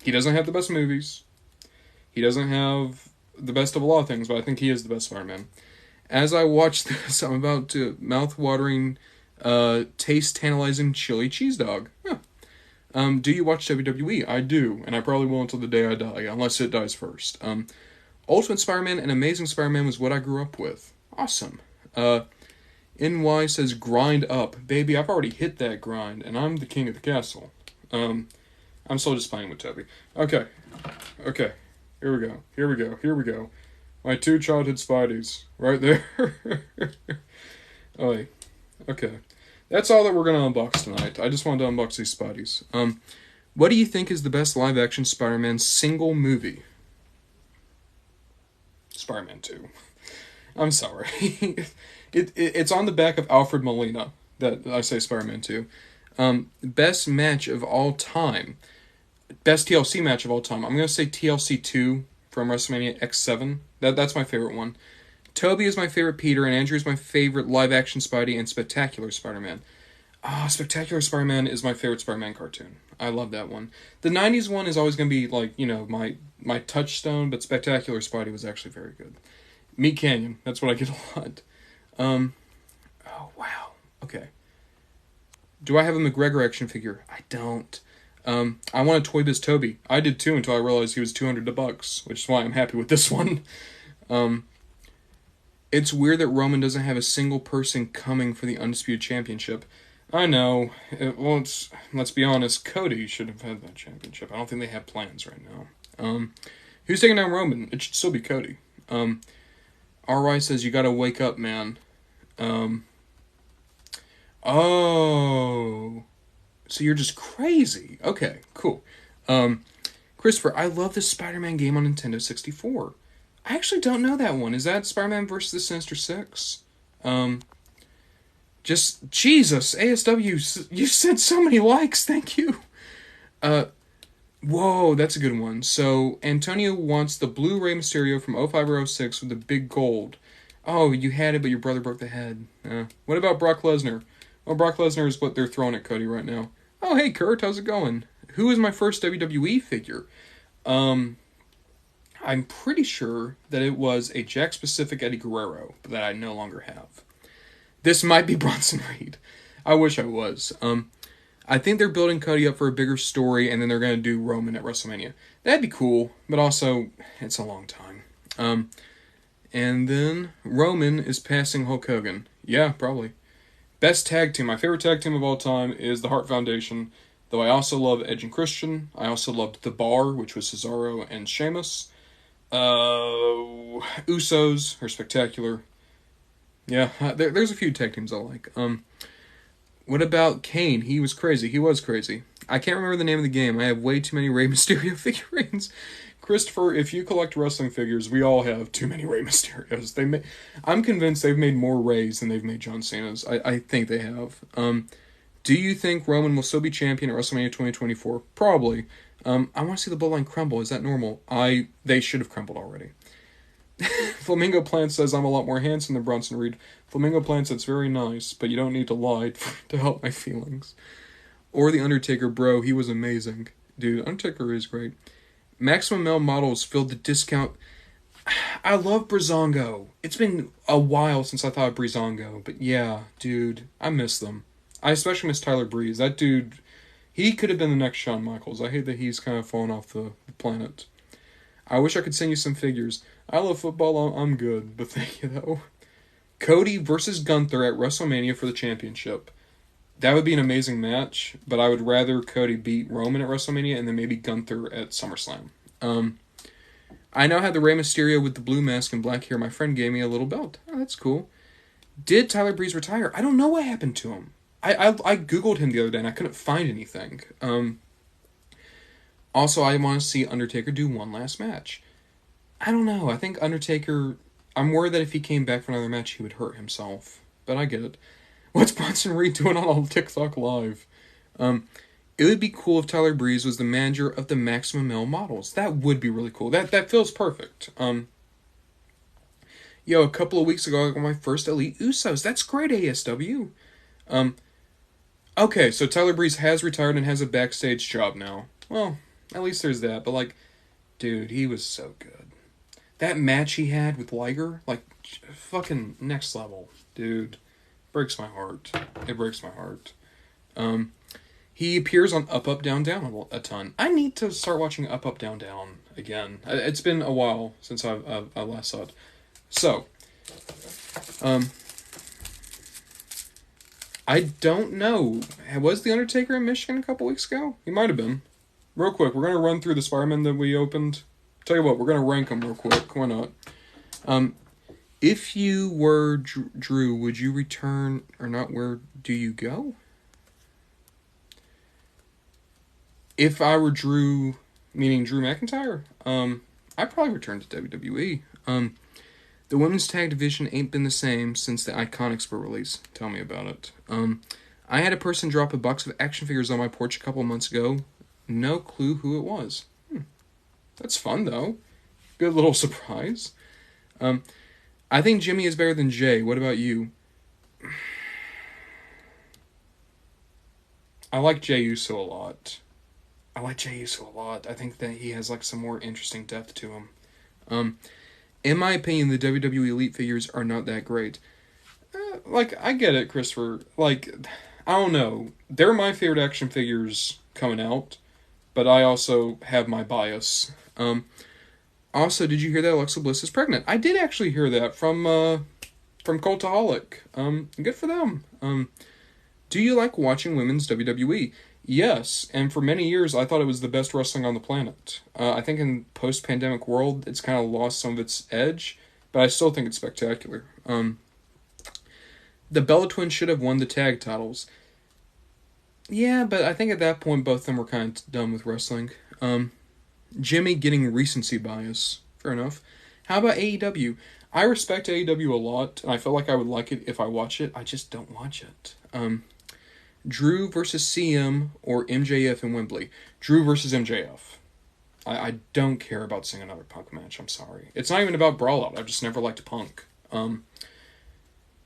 He doesn't have the best movies. He doesn't have the best of a lot of things, but I think he is the best Spider-Man. As I watch this, I'm about to mouth-watering, taste-tantalizing chili cheese dog. Huh. Do you watch WWE? I do, and I probably will until the day I die, unless it dies first. Ultimate Spider-Man and Amazing Spider-Man was what I grew up with. Awesome. NY says grind up. Baby, I've already hit that grind, and I'm the king of the castle. I'm still just playing with Toby. Okay. Here we go. My 2 childhood Spideys. Right there. Oh, wait. Okay. That's all that we're going to unbox tonight. I just wanted to unbox these Spideys. What do you think is the best live-action Spider-Man single movie? Spider-Man 2. I'm sorry. It's on the back of Alfred Molina that I say Spider-Man 2. Best match of all time. Best TLC match of all time. I'm going to say TLC 2 from WrestleMania X7. That's my favorite one. Toby is my favorite Peter, and Andrew is my favorite live-action Spidey and Spectacular Spider-Man. Spectacular Spider-Man is my favorite Spider-Man cartoon. I love that one. The 90s one is always going to be, like, my touchstone, but Spectacular Spidey was actually very good. Meat Canyon. That's what I get a lot. Oh, wow. Okay. Do I have a McGregor action figure? I don't. I want a Toy Biz Toby. I did too until I realized he was $200, which is why I'm happy with this one. It's weird that Roman doesn't have a single person coming for the Undisputed Championship. I know. Let's be honest. Cody should have had that championship. I don't think they have plans right now. Who's taking down Roman? It should still be Cody. RY says, you gotta wake up, man. Oh. So you're just crazy. Okay, cool. Christopher, I love this Spider-Man game on Nintendo 64. I actually don't know that one. Is that Spider-Man vs. the Sinister Six? Just, Jesus, ASW, you sent so many likes, thank you. Whoa, that's a good one. So, Antonio wants the Blu-ray Mysterio from 05 or 06 with the big gold. Oh, you had it, but your brother broke the head. What about Brock Lesnar? Well, Brock Lesnar is what they're throwing at Cody right now. Oh, hey, Kurt, how's it going? Who is my first WWE figure? I'm pretty sure that it was a Jack-specific Eddie Guerrero that I no longer have. This might be Bronson Reed. I wish I was. I think they're building Cody up for a bigger story, and then they're going to do Roman at WrestleMania. That'd be cool, but also, it's a long time. And then Roman is passing Hulk Hogan. Yeah, probably. Best tag team. My favorite tag team of all time is the Hart Foundation, though I also love Edge and Christian. I also loved The Bar, which was Cesaro and Sheamus. Usos are spectacular. Yeah, there's a few tag teams I like. What about Kane? He was crazy. I can't remember the name of the game. I have way too many Rey Mysterio figurines. Christopher, if you collect wrestling figures, we all have too many Rey Mysterios. I'm convinced they've made more Reys than they've made John Cena's. I think they have. Do you think Roman will still be champion at WrestleMania 2024? Probably. I want to see the bloodline crumble. Is that normal? They should have crumbled already. Flamingo Plant says I'm a lot more handsome than Bronson Reed. Flamingo Plant says very nice, but you don't need to lie to help my feelings. Or The Undertaker, bro, he was amazing. Dude, Undertaker is great. Maximum Male Models filled the discount. I love Breezango. It's been a while since I thought of Breezango, but yeah, dude, I miss them. I especially miss Tyler Breeze. That dude, he could have been the next Shawn Michaels. I hate that he's kind of fallen off the planet. I wish I could send you some figures. I love football, I'm good, but thank you though. Cody versus Gunther at WrestleMania for the championship. That would be an amazing match, but I would rather Cody beat Roman at WrestleMania and then maybe Gunther at SummerSlam. I now have the Rey Mysterio with the blue mask and black hair. My friend gave me a little belt. Oh, that's cool. Did Tyler Breeze retire? I don't know what happened to him. I Googled him the other day and I couldn't find anything. Also, I want to see Undertaker do one last match. I don't know. I think Undertaker... I'm worried that if he came back for another match, he would hurt himself. But I get it. What's Bronson Reed doing on TikTok Live? It would be cool if Tyler Breeze was the manager of the Maximum Male Models. That would be really cool. That feels perfect. A couple of weeks ago, I got my first Elite Usos. That's great, ASW. Okay, so Tyler Breeze has retired and has a backstage job now. Well, at least there's that. But, dude, he was so good. That match he had with Liger, fucking next level. Dude, breaks my heart. It breaks my heart. He appears on Up, Up, Down, Down a ton. I need to start watching Up, Up, Down, Down again. It's been a while since I last saw it. So, I don't know. Was The Undertaker in Michigan a couple weeks ago? He might have been. Real quick, we're going to run through the Spider-Man that we opened. Tell you what, we're going to rank them real quick. Why not? If you were Drew, would you return or not? Where do you go? If I were Drew, meaning Drew McIntyre, I'd probably return to WWE. The women's tag division ain't been the same since the Iconics were released. Tell me about it. I had a person drop a box of action figures on my porch a couple months ago. No clue who it was. That's fun, though. Good little surprise. I think Jimmy is better than Jay. What about you? I like Jey Uso a lot. I think that he has like some more interesting depth to him. In my opinion, the WWE Elite figures are not that great. I get it, Christopher. I don't know. They're my favorite action figures coming out, but I also have my bias. Also, did you hear that Alexa Bliss is pregnant? I did actually hear that from Cultaholic. Good for them. Do you like watching women's WWE? Yes, and for many years I thought it was the best wrestling on the planet. I think in post-pandemic world it's kind of lost some of its edge, but I still think it's spectacular. The Bella Twins should have won the tag titles. Yeah, but I think at that point both of them were kind of done with wrestling. Jimmy getting recency bias. Fair enough. How about AEW? I respect AEW a lot, and I feel like I would like it if I watch it. I just don't watch it. Drew versus CM or MJF in Wembley. Drew versus MJF. I don't care about seeing another Punk match. I'm sorry. It's not even about Brawl Out. I've just never liked Punk.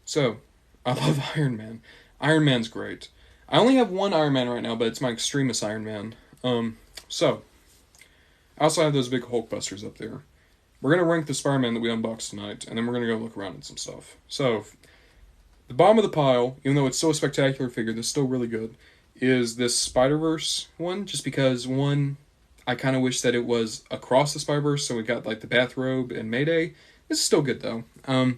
So, I love Iron Man. Iron Man's great. I only have one Iron Man right now, but it's my Extremis Iron Man. So, I also have those big Hulkbusters up there. We're going to rank the Spider-Man that we unboxed tonight, and then we're going to go look around at some stuff. So, the bottom of the pile, even though it's still a spectacular figure that's still really good, is this Spider-Verse one, just because, one, I kind of wish that it was across the Spider-Verse, so we got, the bathrobe and Mayday. This is still good, though. I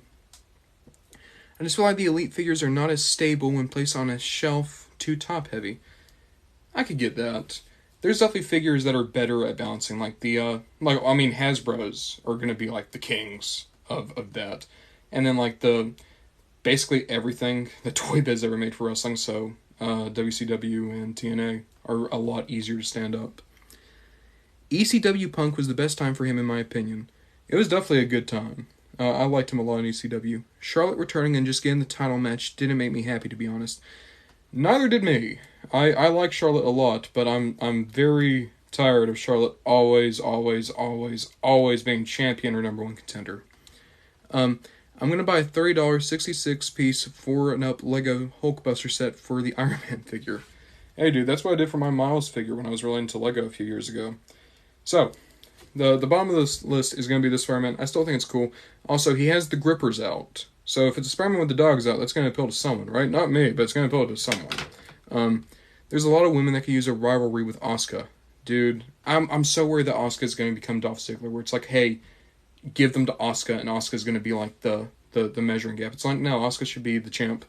just feel like the Elite figures are not as stable when placed on a shelf, too top-heavy. I could get that. There's definitely figures that are better at balancing, Hasbro's are going to be, the kings of that. And then, basically everything the Toy Biz ever made for wrestling, so WCW and TNA are a lot easier to stand up. ECW Punk was the best time for him, in my opinion. It was definitely a good time. I liked him a lot in ECW. Charlotte returning and just getting the title match didn't make me happy, to be honest. Neither did me. I like Charlotte a lot, but I'm very tired of Charlotte always being champion or number one contender. I'm going to buy a $30 66-piece 4-and-up Lego Hulkbuster set for the Iron Man figure. Hey, dude, that's what I did for my Miles figure when I was really into Lego a few years ago. So, the bottom of this list is going to be this Spider-Man. I still think it's cool. Also, he has the grippers out. So if it's a Spider-Man with the dogs out, that's going to appeal to someone, right? Not me, but it's going to appeal to someone. There's a lot of women that could use a rivalry with Asuka. Dude, I'm so worried that Asuka is going to become Dolph Ziggler, where it's like, hey, give them to Asuka, and Asuka's going to be like the measuring gap. It's like, no, Asuka should be the champ.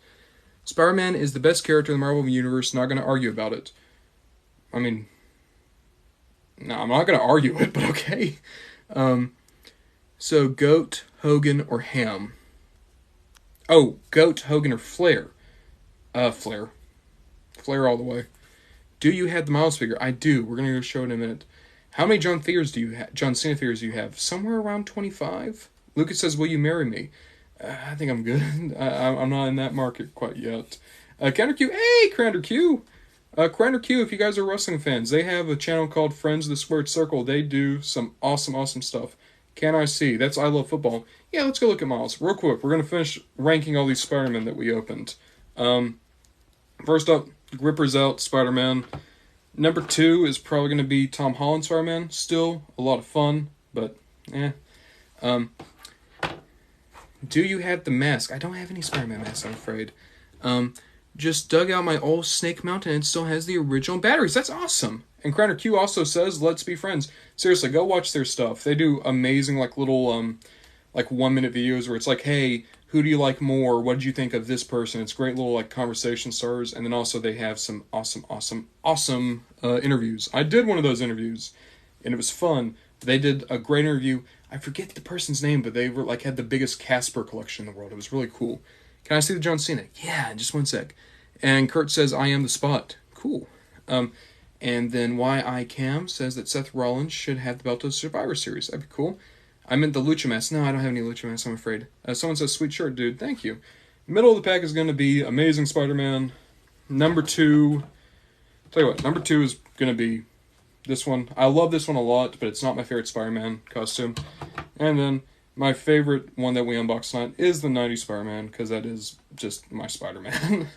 Spider-Man is the best character in the Marvel Universe, not going to argue about it. I mean, no, I'm not going to argue it, but okay. So, Goat, Hogan, or Ham? Oh, Goat, Hogan, or Flair? Flair. Flair all the way. Do you have the Miles figure? I do. We're going to go show it in a minute. How many John Cena figures do you have? Somewhere around 25? Lucas says, will you marry me? I think I'm good. I'm not in that market quite yet. Crander Q. Hey, Crander Q. Crander Q, if you guys are wrestling fans, they have a channel called Friends of the Squared Circle. They do some awesome stuff. Can I see? That's I Love Football. Yeah, let's go look at Miles. Real quick, we're going to finish ranking all these Spider-Man that we opened. First up, Gripper's out, Spider-Man. Number 2 is probably going to be Tom Holland Spider-Man. Still a lot of fun, but do you have the mask? I don't have any Spider-Man masks, I'm afraid. just dug out my old Snake Mountain and it still has the original batteries. That's awesome. And Crowder Q also says, let's be friends. Seriously, go watch their stuff. They do amazing, like, little, like, 1-minute videos where it's like, hey, who do you like more? What did you think of this person? It's great little, like, conversation starters. And then also they have some awesome interviews. I did one of those interviews, and it was fun. They did a great interview. I forget the person's name, but they were, like, had the biggest Casper collection in the world. It was really cool. Can I see the John Cena? Yeah, just one sec. And Kurt says, I am the spot. Cool. And then YI Cam says that Seth Rollins should have the belt of the Survivor Series. That'd be cool. I meant the Lucha Mask. No, I don't have any Lucha Masks, I'm afraid. Someone says, sweet shirt, dude. Thank you. Middle of the pack is going to be Amazing Spider-Man. Number 2. Tell you what, number 2 is going to be this one. I love this one a lot, but it's not my favorite Spider-Man costume. And then my favorite one that we unboxed tonight is the 90s Spider-Man, because that is just my Spider-Man.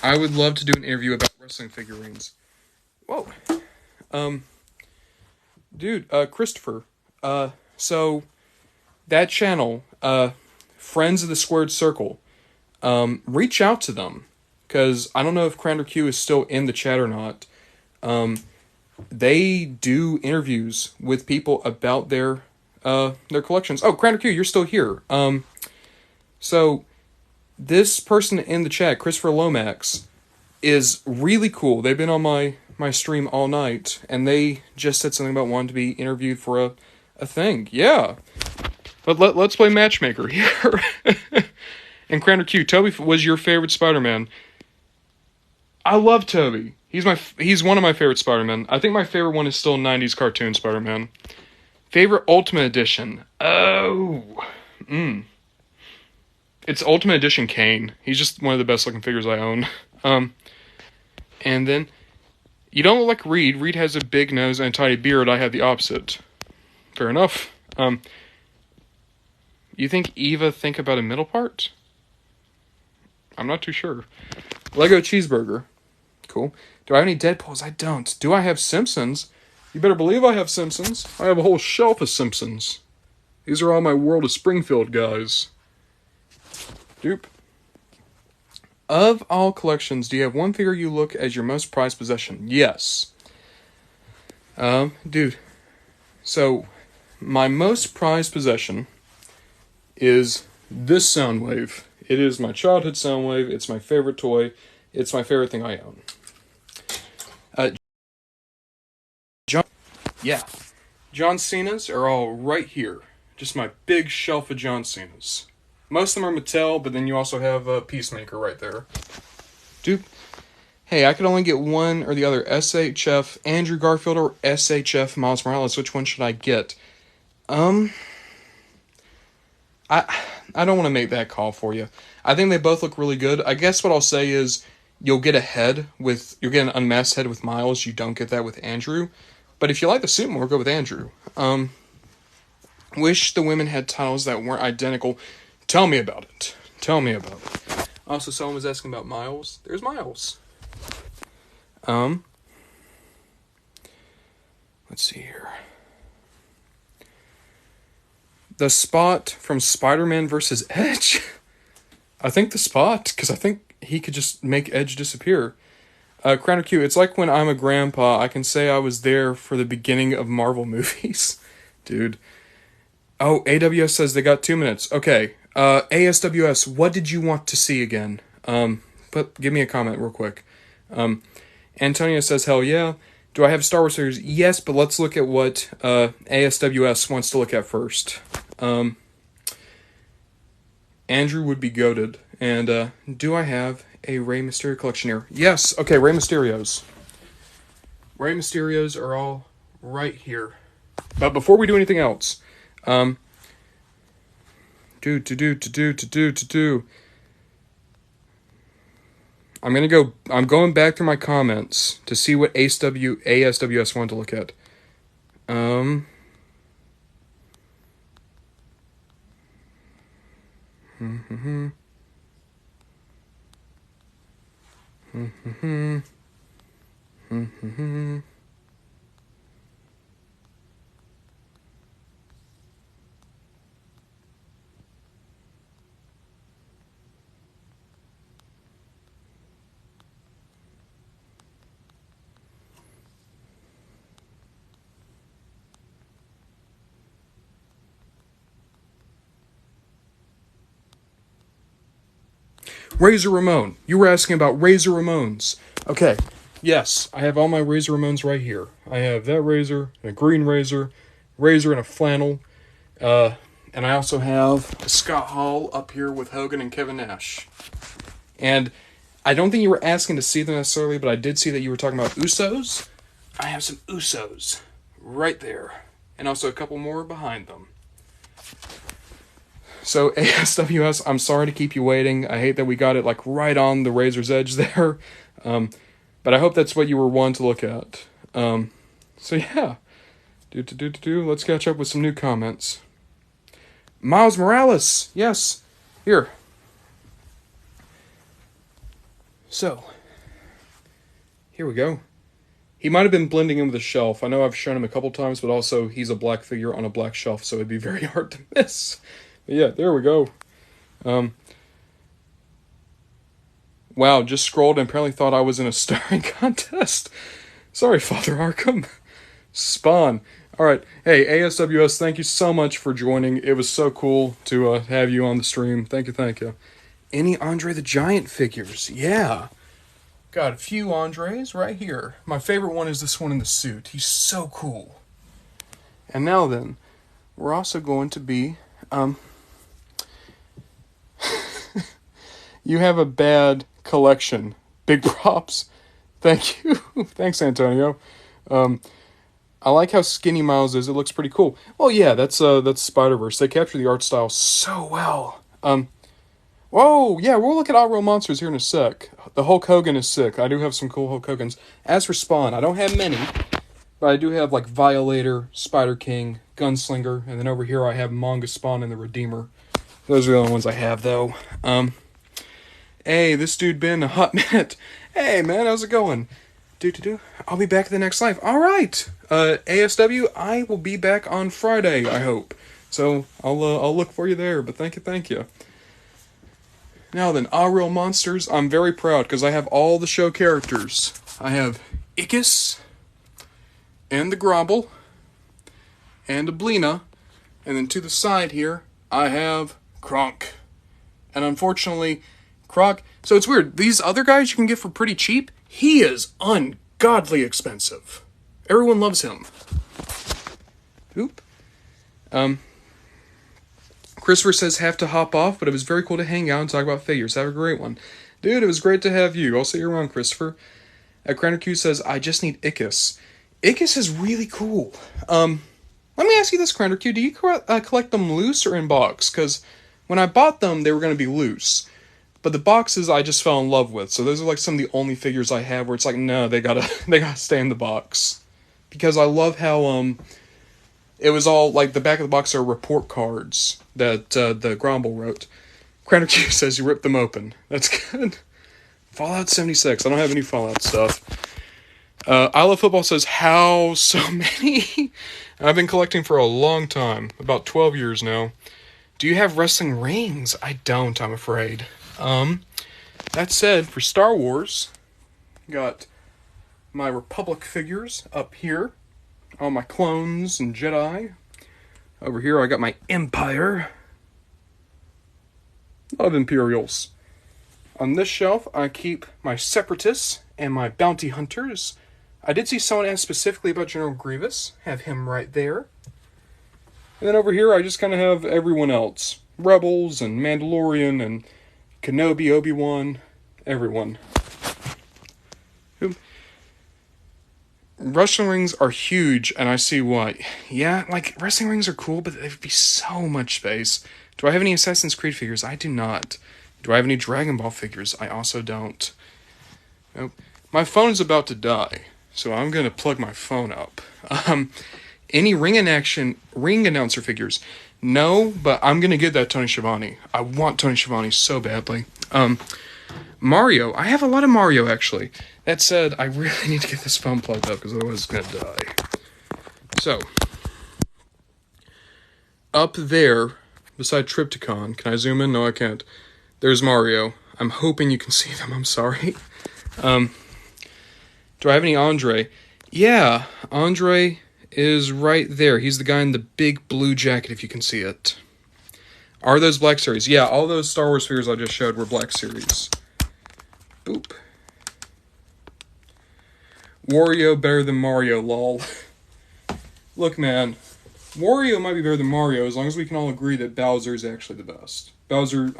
I would love to do an interview about wrestling figurines. Whoa. Dude, Christopher. So, that channel, Friends of the Squared Circle, reach out to them. Because I don't know if Crander Q is still in the chat or not. They do interviews with people about their collections. Oh, Crander Q, you're still here. So, this person in the chat, Christopher Lomax, is really cool. They've been on my stream all night, and they just said something about wanting to be interviewed for a thing. Yeah. But let's play matchmaker here. And Crander Q, Toby was your favorite Spider-Man. I love Toby. He's one of my favorite Spider-Man. I think my favorite one is still 90s cartoon Spider-Man. Favorite Ultimate Edition. It's Ultimate Edition Kane. He's just one of the best looking figures I own. And then, you don't look like Reed. Reed has a big nose and a tiny beard. I have the opposite. Fair enough. You think Eva think about a middle part? I'm not too sure. Lego Cheeseburger. Cool. Do I have any Deadpools? I don't. Do I have Simpsons? You better believe I have Simpsons. I have a whole shelf of Simpsons. These are all my World of Springfield guys. Dupe. Of all collections, do you have one figure you look as your most prized possession? Yes. Dude. So, my most prized possession is this Soundwave. It is my childhood Soundwave. It's my favorite toy. It's my favorite thing I own. John Cena's are all right here. Just my big shelf of John Cena's. Most of them are Mattel, but then you also have Peacemaker right there. Dude, hey, I could only get one or the other. SHF Andrew Garfield or SHF Miles Morales. Which one should I get? I don't want to make that call for you. I think they both look really good. I guess what I'll say is you'll get an unmasked head with Miles. You don't get that with Andrew. But if you like the suit more, go with Andrew. Wish the women had titles that weren't identical. Tell me about it. Also, someone was asking about Miles. There's Miles. Let's see here. The Spot from Spider-Man vs. Edge. I think the Spot, because I think he could just make Edge disappear. Crowner Q, it's like when I'm a grandpa, I can say I was there for the beginning of Marvel movies. Dude. Oh, AWS says they got 2 minutes. Okay. ASWS, what did you want to see again? But give me a comment real quick. Antonio says, hell yeah. Do I have Star Wars figures? Yes, but let's look at what ASWS wants to look at first. Andrew would be goated. And do I have a Rey Mysterio collection here? Yes. Okay, Rey Mysterios. Rey Mysterios are all right here. But before we do anything else, I'm going back through my comments to see what ASWS wanted to look at. Razor Ramon. You were asking about Razor Ramones. Okay. Yes, I have all my Razor Ramones right here. I have that razor, and a green razor, and a flannel. And I also have a Scott Hall up here with Hogan and Kevin Nash. And I don't think you were asking to see them necessarily, but I did see that you were talking about Usos. I have some Usos right there. And also a couple more behind them. So, ASWS, I'm sorry to keep you waiting. I hate that we got it like right on the razor's edge there. But I hope that's what you were wanting to look at. So yeah. Let's catch up with some new comments. Miles Morales. Yes. Here. So. Here we go. He might have been blending in with the shelf. I know I've shown him a couple times, but also he's a black figure on a black shelf, so it'd be very hard to miss. But yeah, there we go. Wow, just scrolled and apparently thought I was in a starring contest. Sorry, Father Arkham. Spawn. Alright, hey, ASWS, thank you so much for joining. It was so cool to have you on the stream. Thank you. Any Andre the Giant figures? Yeah. Got a few Andres right here. My favorite one is this one in the suit. He's so cool. And now then, we're also going to be, you have a bad collection. Big props. Thank you. Thanks, Antonio. I like how skinny Miles is. It looks pretty cool. Well, yeah, that's Spider-Verse. They capture the art style so well. Whoa, yeah, we'll look at Outright Monsters here in a sec. The Hulk Hogan is sick. I do have some cool Hulk Hogans. As for Spawn, I don't have many, but I do have, like, Violator, Spider-King, Gunslinger, and then over here I have Manga Spawn and the Redeemer. Those are the only ones I have, though. Hey, this dude been a hot minute. Hey, man, how's it going? I'll be back in the next live. All right. ASW, I will be back on Friday, I hope. So I'll look for you there, but thank you. Now then, Real Monsters, I'm very proud because I have all the show characters. I have Ickis, and the Grobble, and Ablina, and then to the side here, I have Kronk. And unfortunately, Kronk, so it's weird, these other guys you can get for pretty cheap, he is ungodly expensive. Everyone loves him. Oop. Christopher says have to hop off, but it was very cool to hang out and talk about figures. Have a great one. Dude, it was great to have you. I'll see you around, Christopher. Crowner Q says, I just need Ickis. Ickis is really cool. Let me ask you this, Crowner Q. Do you collect them loose or in box? Because when I bought them, they were going to be loose. But the boxes I just fell in love with. So those are like some of the only figures I have where it's like, no, they gotta stay in the box. Because I love how, it was all, like, the back of the box are report cards that, the Gromble wrote. Crowner Q says you ripped them open. That's good. Fallout 76. I don't have any Fallout stuff. I Love Football says, how so many? I've been collecting for a long time. About 12 years now. Do you have wrestling rings? I don't, I'm afraid. That said, for Star Wars, got my Republic figures up here. All my clones and Jedi. Over here I got my Empire. Love Imperials. On this shelf I keep my Separatists and my Bounty Hunters. I did see someone ask specifically about General Grievous. Have him right there. And then over here I just kind of have everyone else. Rebels and Mandalorian and Kenobi, Obi-Wan, everyone. Wrestling rings are huge, and I see why. Yeah, like, wrestling rings are cool, but there'd be so much space. Do I have any Assassin's Creed figures? I do not. Do I have any Dragon Ball figures? I also don't. Nope. My phone is about to die, so I'm gonna plug my phone up. Any ring announcer figures? No, but I'm gonna get that Tony Schiavone. I want Tony Schiavone so badly. Mario. I have a lot of Mario, actually. That said, I really need to get this phone plugged up, because otherwise it's gonna die. So, up there, beside Triptychon, can I zoom in? No, I can't. There's Mario. I'm hoping you can see them, I'm sorry. Do I have any Andre? Yeah, Andre is right there. He's the guy in the big blue jacket, if you can see it. Are those Black Series? Yeah, all those Star Wars figures I just showed were Black Series. Boop. Wario better than Mario, lol. Look, man. Wario might be better than Mario as long as we can all agree that Bowser is actually the best. Bowser,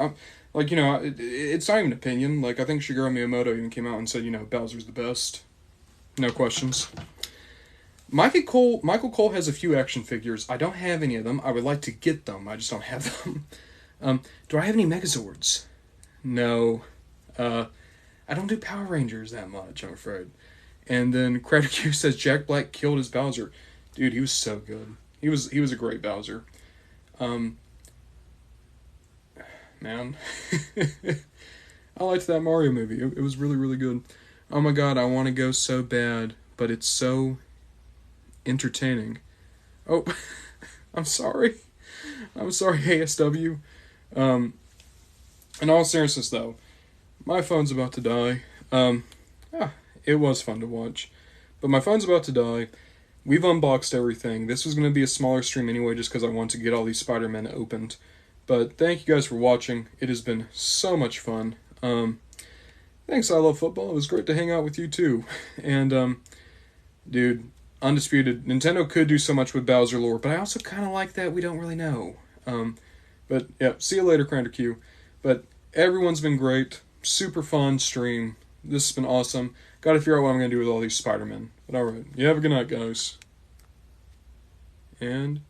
like, you know, it's not even an opinion. Like, I think Shigeru Miyamoto even came out and said, you know, Bowser's the best. No questions. Michael Cole has a few action figures. I don't have any of them. I would like to get them. I just don't have them. Do I have any Megazords? No. I don't do Power Rangers that much, I'm afraid. And then Creditor Q says Jack Black killed his Bowser. Dude, he was so good. He was a great Bowser. Man. I liked that Mario movie. It was really, really good. Oh my god, I want to go so bad, but it's so entertaining. Oh, I'm sorry. I'm sorry, ASW. In all seriousness, though, my phone's about to die. It was fun to watch. But my phone's about to die. We've unboxed everything. This was going to be a smaller stream anyway, just because I want to get all these Spider-Men opened. But thank you guys for watching. It has been so much fun. Thanks, I Love Football. It was great to hang out with you, too. And, dude, undisputed. Nintendo could do so much with Bowser lore, but I also kind of like that we don't really know. But, yeah, see you later, Creditor Q. But everyone's been great. Super fun stream. This has been awesome. Gotta figure out what I'm gonna do with all these Spider-Men. But alright. You have a good night, guys. And